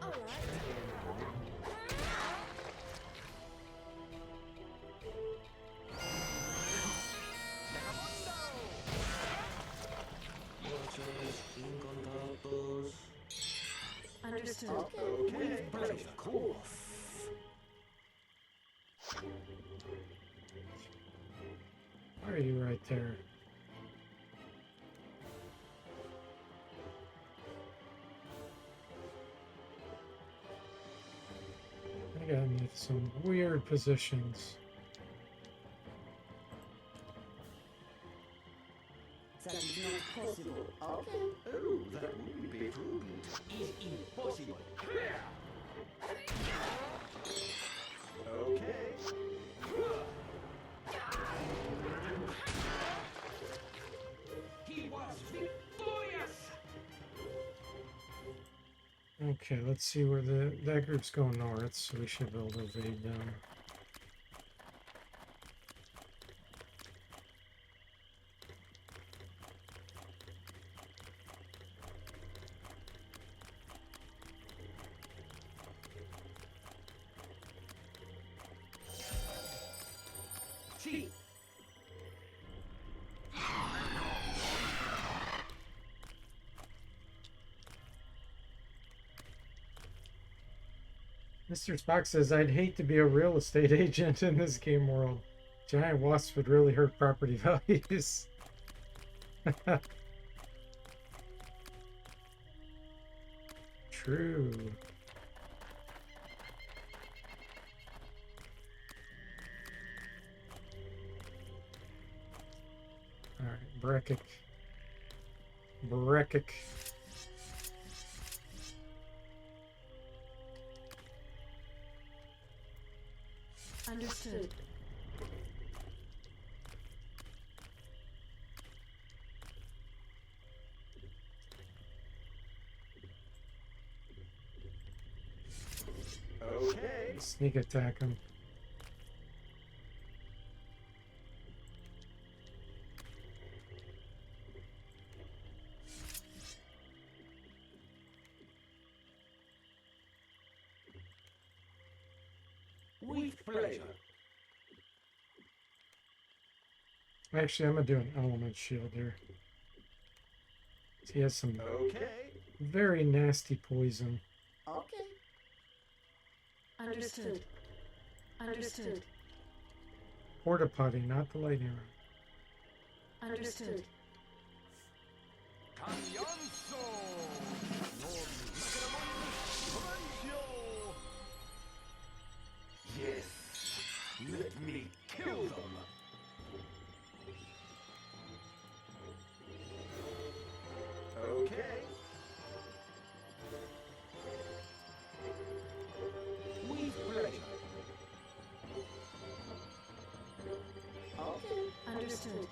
All right. Understood. Okay. But of course. Why are you right there? I got him with some weird positions. That is not possible. Okay. Oh, that wouldn't be prudent. Is impossible. Okay. He was victorious. Okay, let's see where that group's going north, so we should be able to evade them. See, Mr. Spock says, I'd hate to be a real estate agent in this game world. Giant wasps would really hurt property values. True. Alright, Brekik. Brekik. Understood. Okay. Sneak attack him. with pleasure. Actually, I'm gonna do an element shield here. He has some Okay. very nasty poison. Okay. Understood. Understood. Porta potty, not the lightning rod. Understood. Caglianzo! Non maceramonio Yes, let me kill them. Okay. With pleasure. Okay. Understood.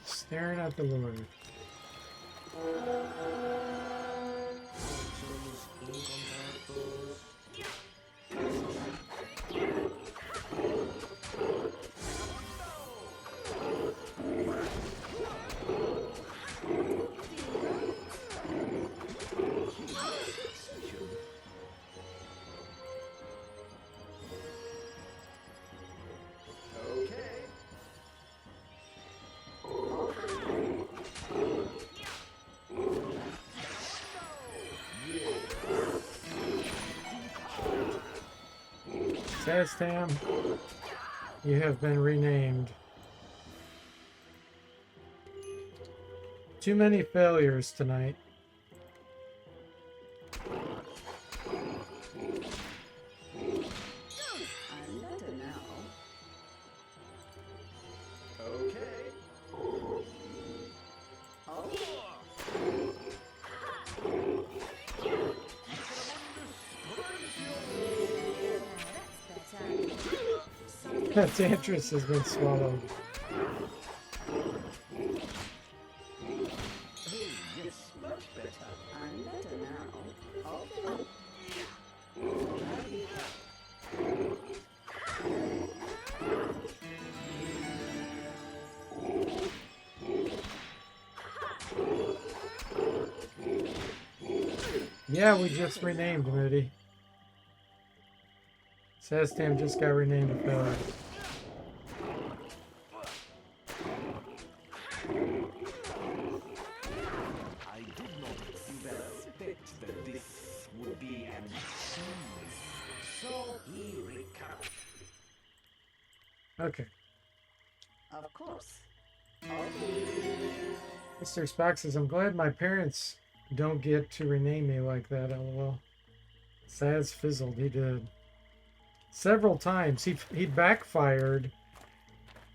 Staring at the Lord. Okay. Saztam, you have been renamed. Too many failures tonight. I'm better now. Okay. Okay. Tantris has been swallowed. Oh, yes, much better. I'm better now. Okay. Yeah, we just renamed Moody. Sastam just got renamed to Feather. I did not suspect that this would be an achievement. So he recovered. Okay. Of course. Mr. Spock says, I'm glad my parents don't get to rename me like that, lol. Saz fizzled, he did. Several times. He backfired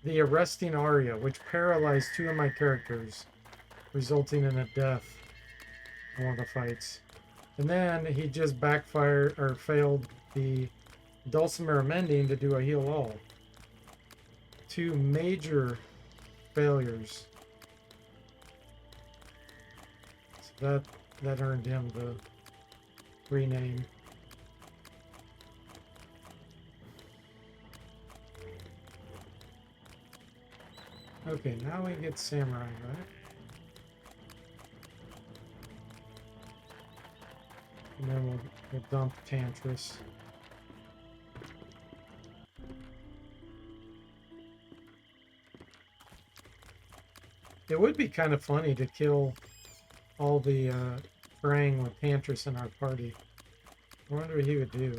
the arresting Aria, which paralyzed two of my characters, resulting in a death in one of the fights. And then he just backfired or failed the Dulcimer Mending to do a heal all. Two major failures. So that earned him the rename. Okay, now we get Samurai, right? And then we'll dump Tantris. It would be kind of funny to kill all the Krang with Tantris in our party. I wonder what he would do.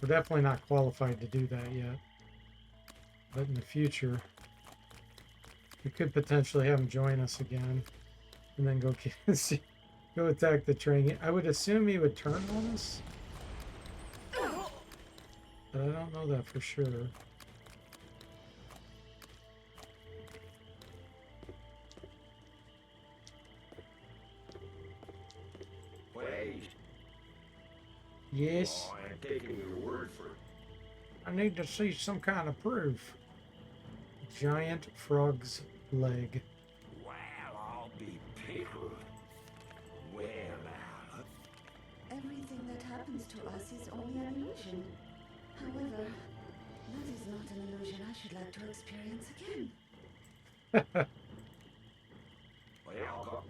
We're definitely not qualified to do that yet. But in the future, we could potentially have him join us again. And then go go attack the train. I would assume he would turn on us. But I don't know that for sure. Wait. Yes. Oh, I'm taking your word for it. I need to see some kind of proof. Giant frog's leg. Well, I'll be pickled. Well, now. Everything that happens to us is only an illusion. However, that is not an illusion I should like to experience again. Well,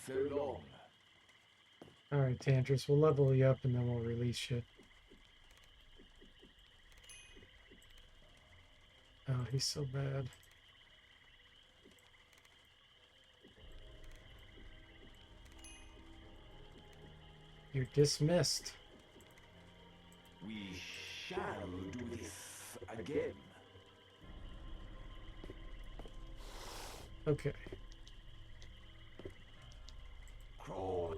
So long. Alright, Tantris, we'll level you up and then we'll release you. Oh, he's so bad. You're dismissed. We shall do this again. Okay. Crawl.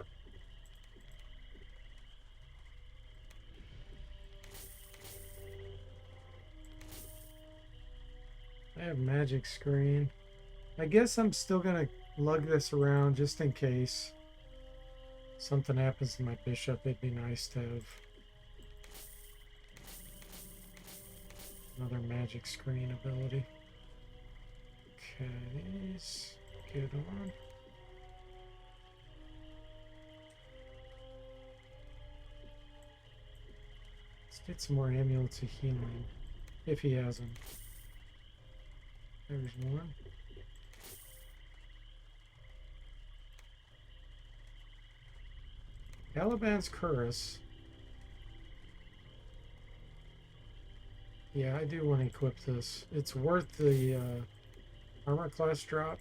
I have magic screen. I guess I'm still gonna lug this around just in case something happens to my bishop. It'd be nice to have another magic screen ability. Okay, let's get on. Let's get some more amulets of healing, if he has them. There's one. Caliban's Curus. Yeah, I do want to equip this. It's worth the armor class drop.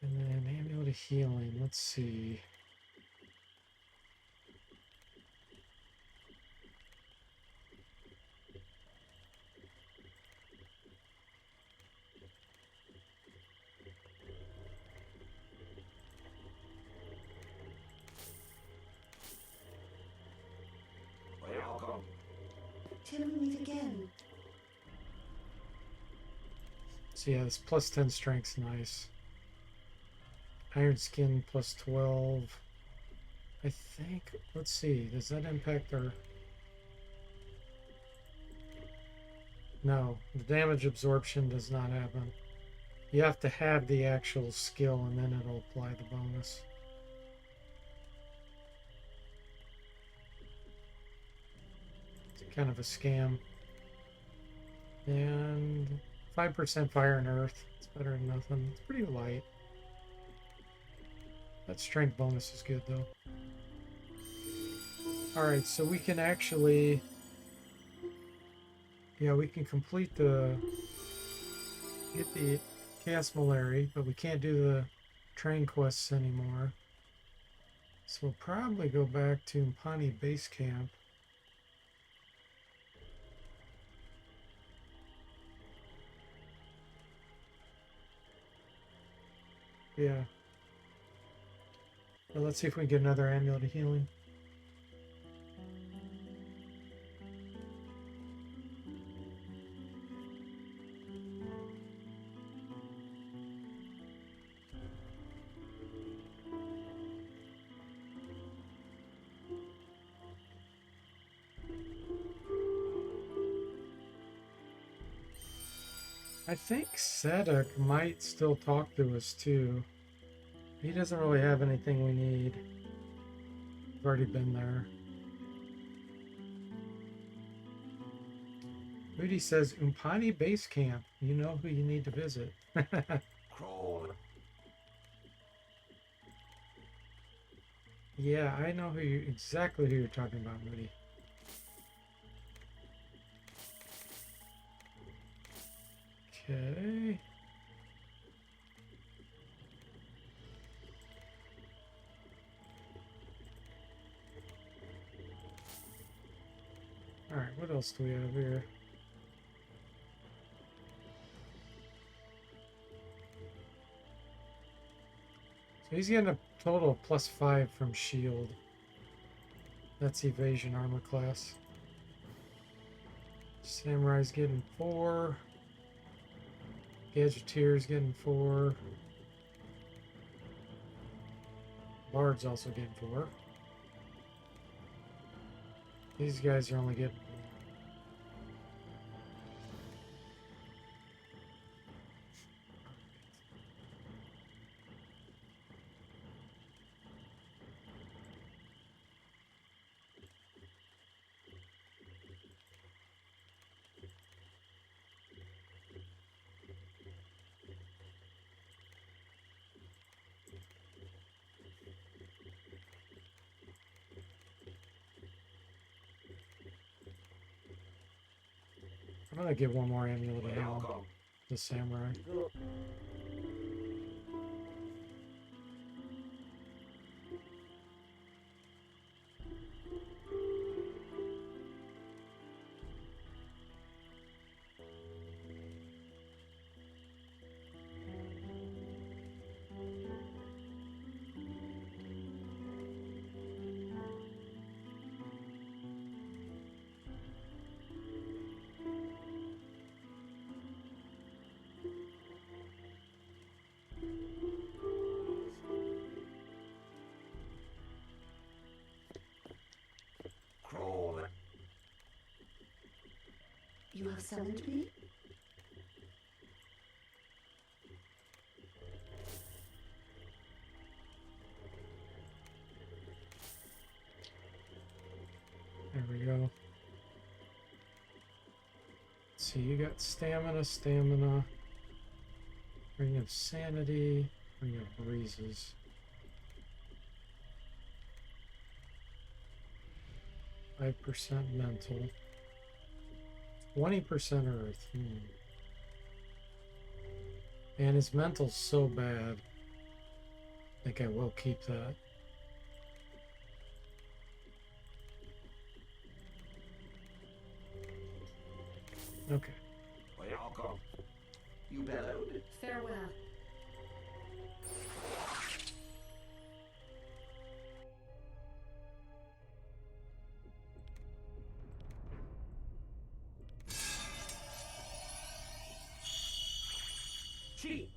And then amulet of healing. Let's see. welcome. Till we meet again. So yeah, this plus 10 strength's nice. Iron skin plus 12. I think, let's see, does that impact our... No, the damage absorption does not happen. You have to have the actual skill and then it'll apply the bonus. It's kind of a scam. And 5% fire and earth. It's better than nothing. It's pretty light. That strength bonus is good though. Alright, so we can actually... Yeah, we can complete the... Get the Chaos Malari, but we can't do the train quests anymore. So we'll probably go back to Mpani Base Camp. Yeah. Well, let's see if we can get another Amulet of Healing. I think Sedek might still talk to us too. He doesn't really have anything we need. We've already been there. Moody says, Umpani Base Camp. You know who you need to visit. Crawl. Yeah, I know exactly who you're talking about, Moody. Okay. All right, what else do we have here? So he's getting a total of +5 from shield. That's evasion armor class. Samurai's getting 4. Gadgeteer's getting 4. Bard's also getting 4. These guys are only getting 1. I'm gonna give one more amulet of healing to the samurai. Crawl. You have summoned me? There we go. Let's see, you got stamina, Ring of Sanity, Ring of Breezes. 5% mental. 20% earth. And his mental's so bad. I think I will keep that. Okay. Welcome. You bellowed. Farewell. Chi.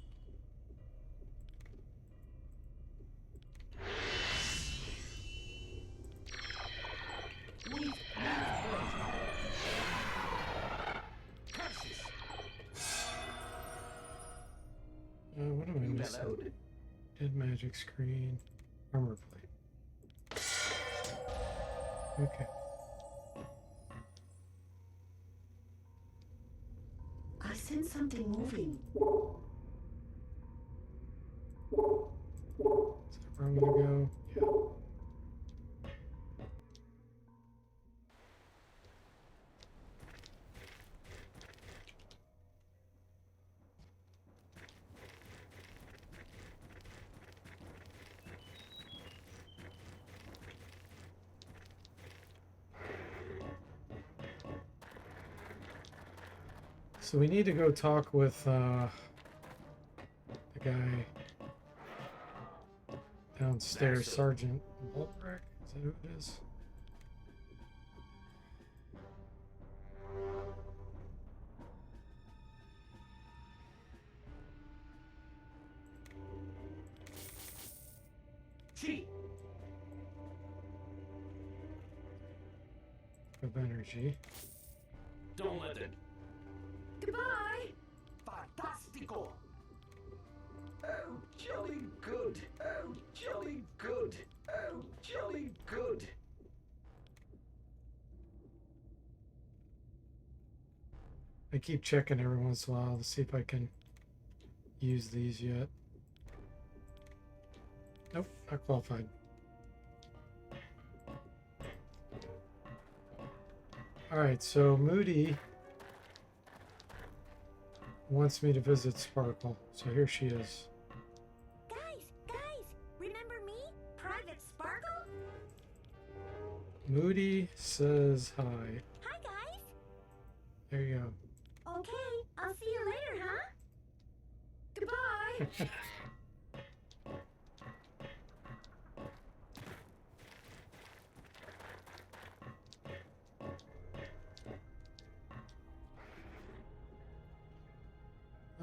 What am I You missing? mellowed? Dead magic screen. Armor plate. Okay. I sense something moving. Is that where I'm gonna go? Yeah. So we need to go talk with the guy downstairs, Master. Sergeant Boltrack. Is that who it is? Gee, Of energy. don't let them. Goodbye! Fantastico! Oh, jolly good. Oh, jolly good. Oh, jolly good. I keep checking every once in a while to see if I can use these yet. Nope, not qualified. Alright, so Moody wants me to visit Sparkle. So here she is. Guys, remember me? Private Sparkle? Moody says hi. Hi, guys. There you go. Okay, I'll see you later, huh? Goodbye.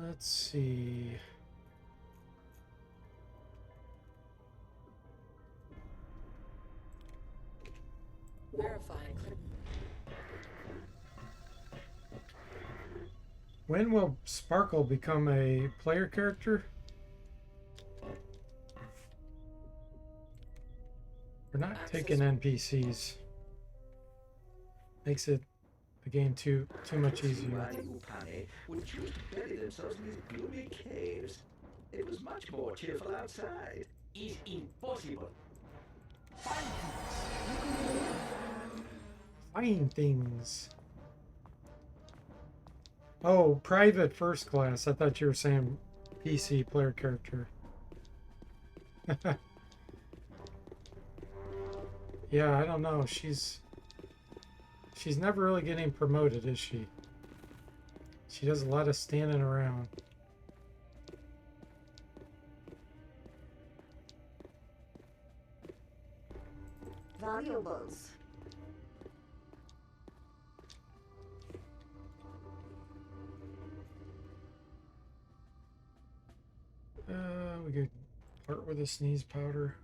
Let's see. Verifying. When will Sparkle become a player character? We're not taking NPCs. Makes it the game too much easier. Why Upani would choose to bury themselves in these gloomy caves. It was much more cheerful outside. Is impossible. Find things. Oh, private first class. I thought you were saying PC player character. Yeah, I don't know. She's never really getting promoted, is she? She does a lot of standing around. Valuables. We could part with a sneeze powder.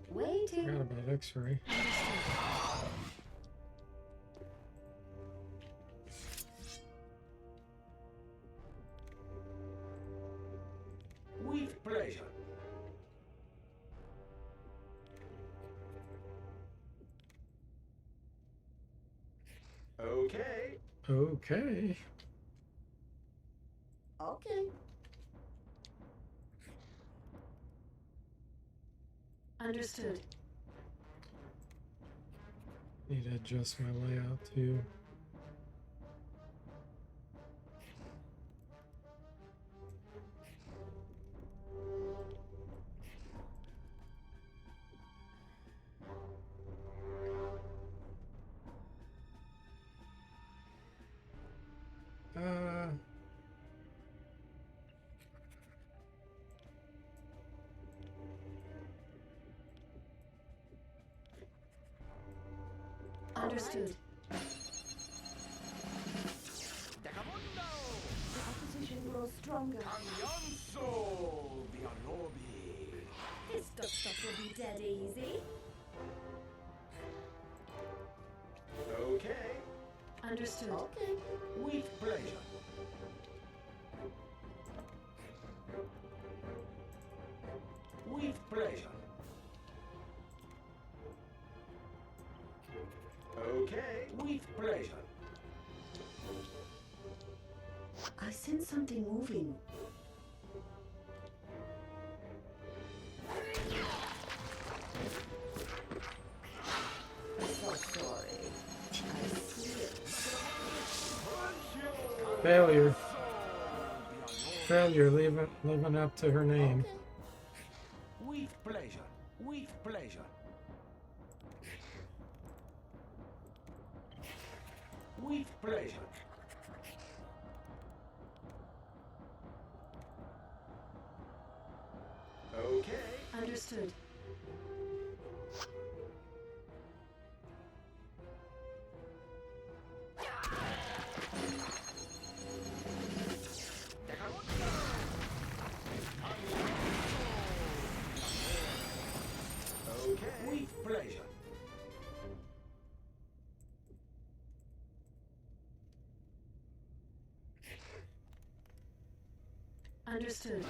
Waiting. Forgot about X-ray. With pleasure. Okay. Okay. Okay. Understood. Need to adjust my layout too. Understood. The opposition grows stronger. Cambianzo! stuff will be dead easy. Okay. Understood. Okay. With pleasure. With pleasure. Okay. With pleasure. I sense something moving. I'm so sorry. I slipped. Failure. Failure, living up to her name. Okay. With pleasure. With pleasure. With pleasure. Okay. Understood. Okay. With pleasure. Understood.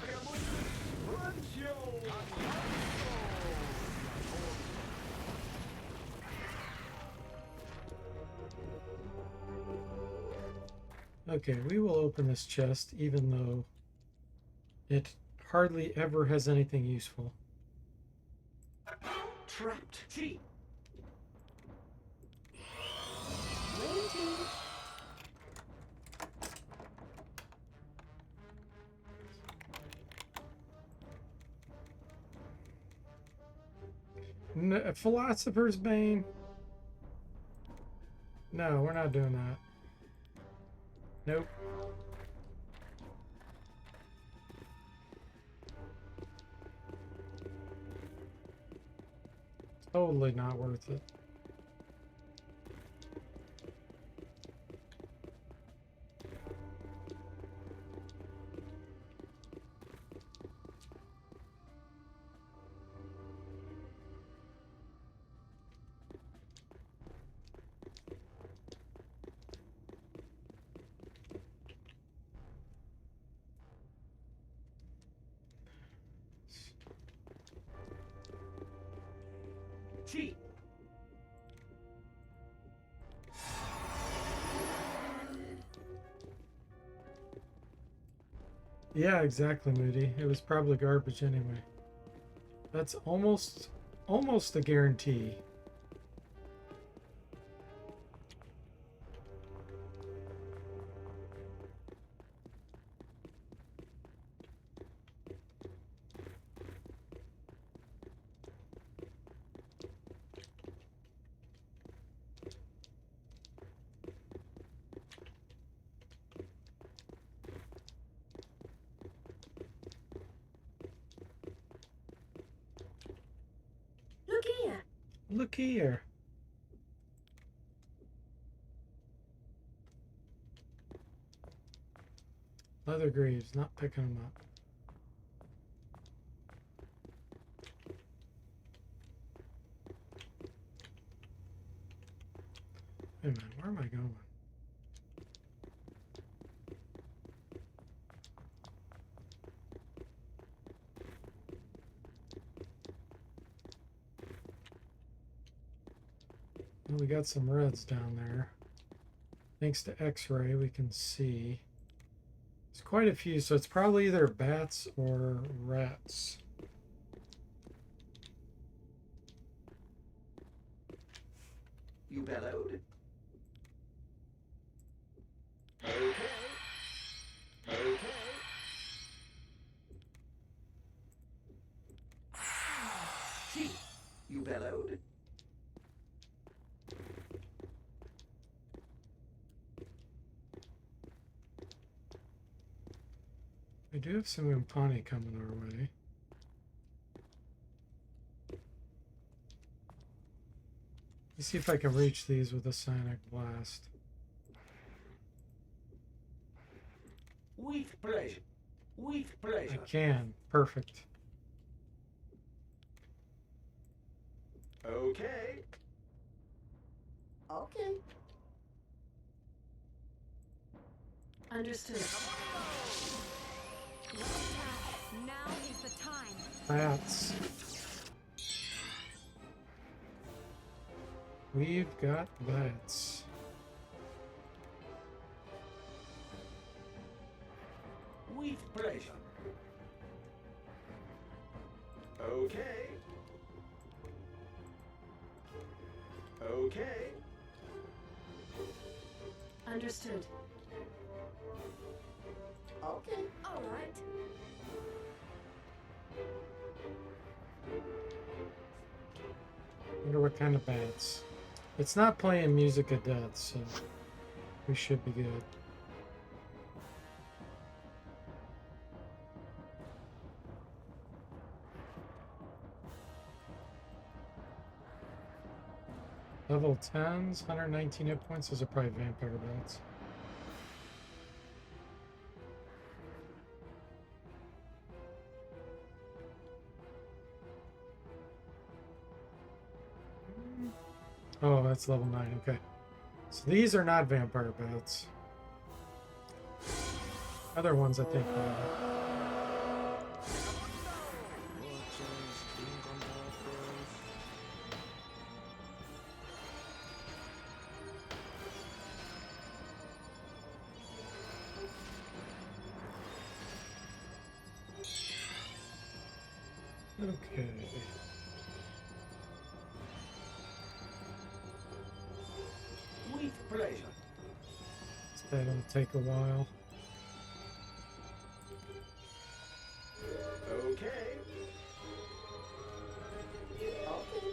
Okay, we will open this chest even though it hardly ever has anything useful. Trapped. Cheat. Waiting. Philosopher's Bane? No, we're not doing that. Nope. Totally not worth it. Cheat. Yeah, exactly, Moody. It was probably garbage anyway. That's almost a guarantee. Look here. Look here. Leather greaves, not picking them up. Wait a minute, where am I going? Well, we got some reds down there. Thanks to X-ray, we can see. There's quite a few, so it's probably either bats or rats. You bellowed. Okay. Okay. Cheat. You bellowed. We do have some Umpani coming our way. Let's see if I can reach these with a Sonic Blast. With pleasure. With I pleasure. can. Perfect. Okay. Okay. Understood. Let's attack. Now is the time. Bats. We've got bats. With pleasure. Okay. Okay. Understood. Okay. All right. Wonder what kind of bats. It's not playing music of death, so we should be good. Level 10s, 119 hit points. Those are probably vampire bats. Oh, that's level 9, okay. So these are not vampire bats. Other ones, I think, are. Okay. With pleasure. That'll take a while. Okay.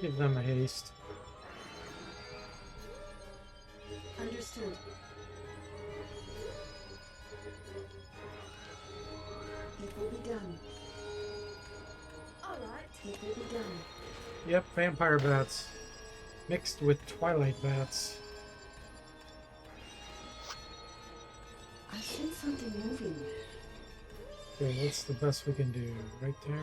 Give them a haste. Understood. It will be done. All right. It will be done. Yep, vampire bats. Mixed with twilight bats. I sense something moving. Okay, what's the best we can do? Right there?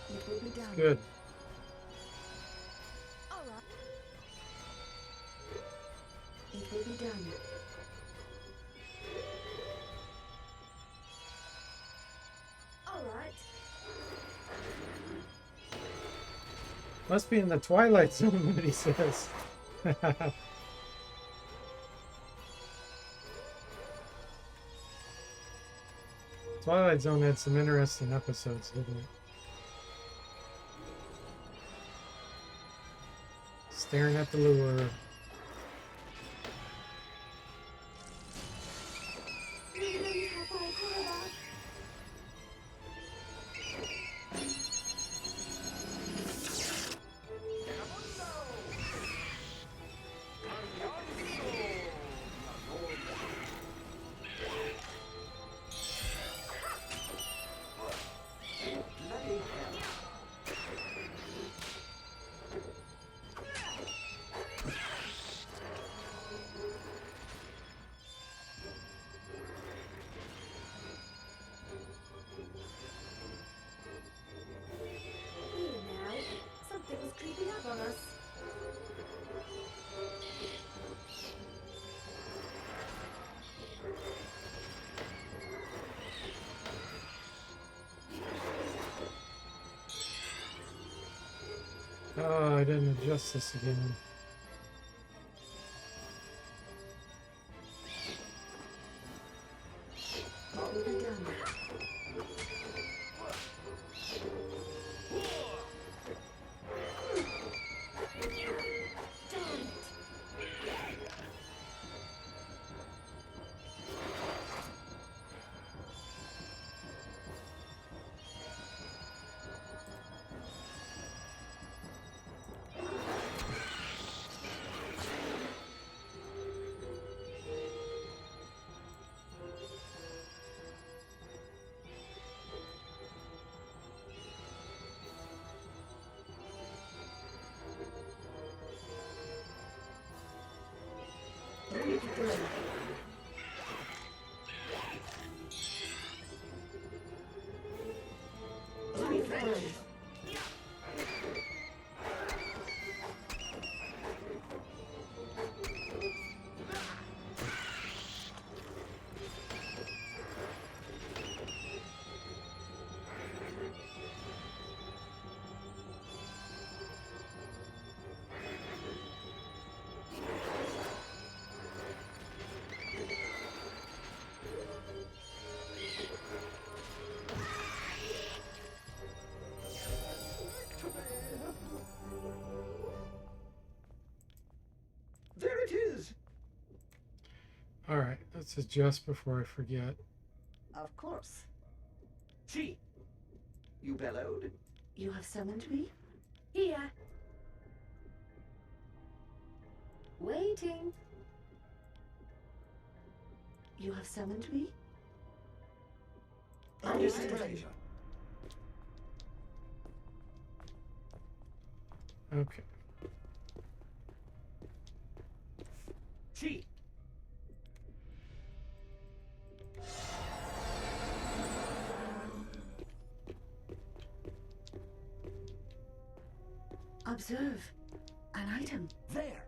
It will be done. Good. All right. It will be done. All right. Must be in the Twilight Zone, what he says. Twilight Zone had some interesting episodes, didn't it? Staring at the lure. Bloody hell. Here now. Something's creeping up on us. Oh, I didn't adjust this again. It will be done. Darn it. There it is! All right, let's adjust before I forget. Of course. She! You bellowed? You have summoned me? Here. Waiting. You have summoned me? Understood. Okay. She! Observe. An item. There!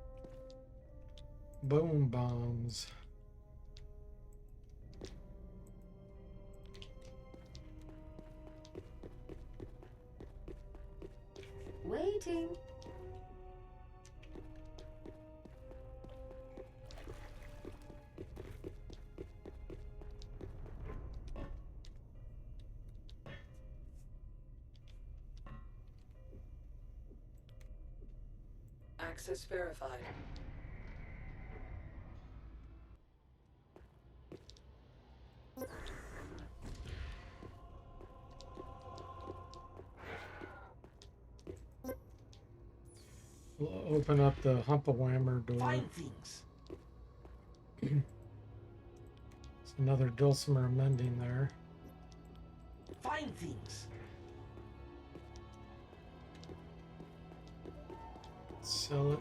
Boom bombs. Waiting. Access verified. We'll open up the Humpawhammer door. Find things! There's another dulcimer mending there. Find things! Sell it.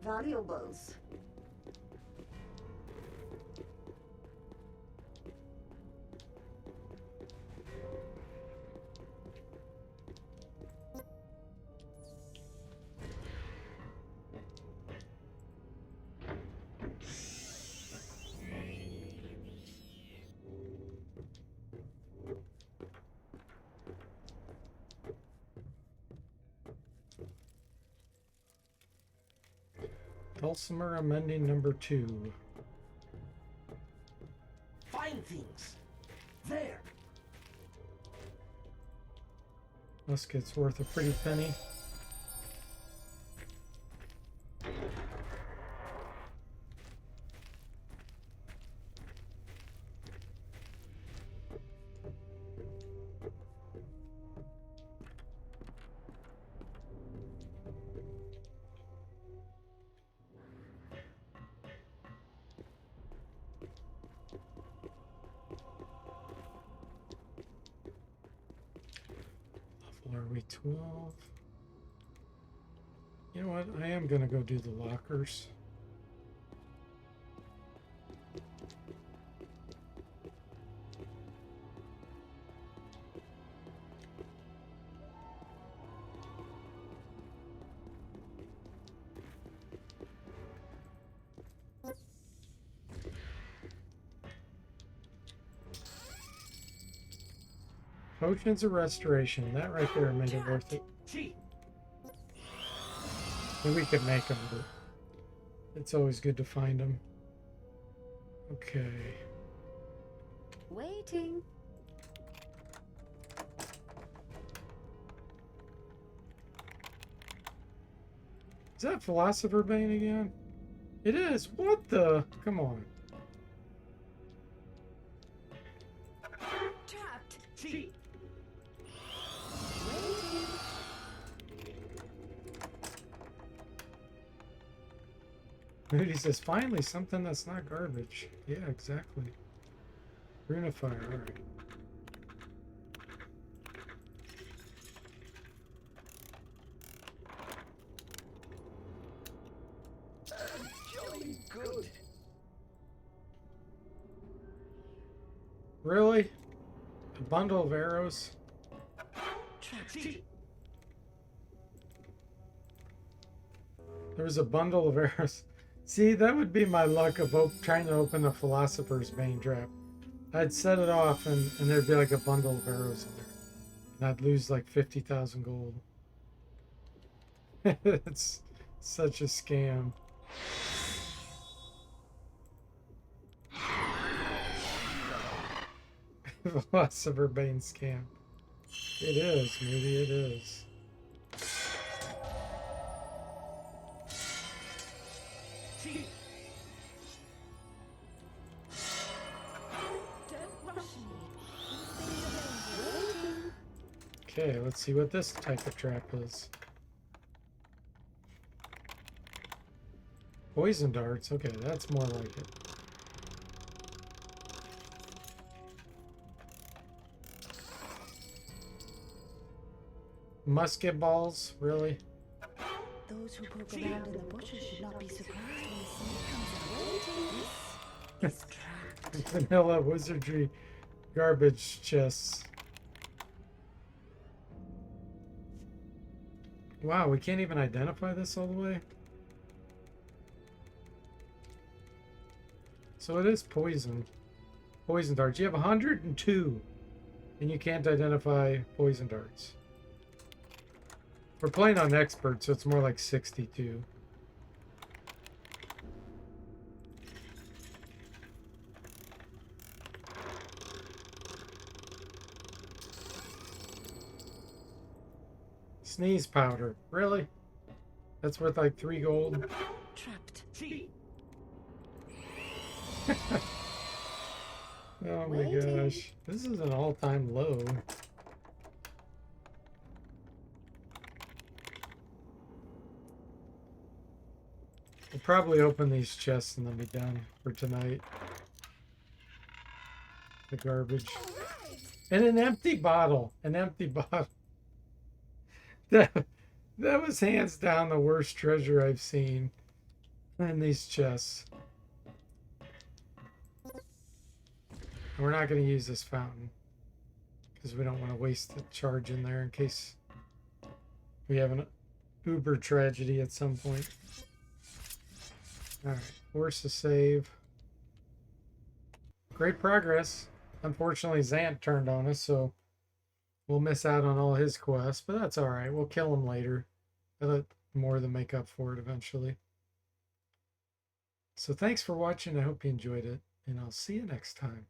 Valuables. Dulcimer amending number 2. Find things! There! Musket's worth a pretty penny. Level are we 12? You know what? I am gonna go do the lockers. Potions of restoration. That right there made it worth it. She! And we could make them, but it's always good to find them. Okay. Waiting. Is that Philosopher Bane again? It is. What the? Come on. Trapped. She! Moody says, finally, something that's not garbage. Yeah, exactly. Runifier, alright. Jolly good. Really? A bundle of arrows? There was a bundle of arrows. See, that would be my luck of trying to open a Philosopher's Bane trap. I'd set it off and there'd be like a bundle of arrows in there. And I'd lose like 50,000 gold. It's such a scam. Philosopher Bane scam. It is, Moody, it is. Don't rush me. These things are dangerous. Okay, let's see what this type of trap is. Poison darts. Okay, that's more like it. Musket balls? Really? Those who poke around in the bushes should not be surprised when the snake comes out. This is trapped. Vanilla wizardry garbage chests. Wow, we can't even identify this all the way? So it is poison. Poison darts. You have 102, and you can't identify poison darts. We're playing on expert, so it's more like 62. Sneeze powder. Really? That's worth like 3 gold? Trapped. Oh my gosh. This is an all-time low. We'll probably open these chests and then be done for tonight. The garbage. And an empty bottle. An empty bottle. That was hands down the worst treasure I've seen in these chests. And we're not going to use this fountain because we don't want to waste the charge in there in case we have an uber tragedy at some point. Alright, force a save. Great progress. Unfortunately, Zant turned on us, so we'll miss out on all his quests, but that's alright. We'll kill him later. That'll more than make up for it eventually. So thanks for watching. I hope you enjoyed it, and I'll see you next time.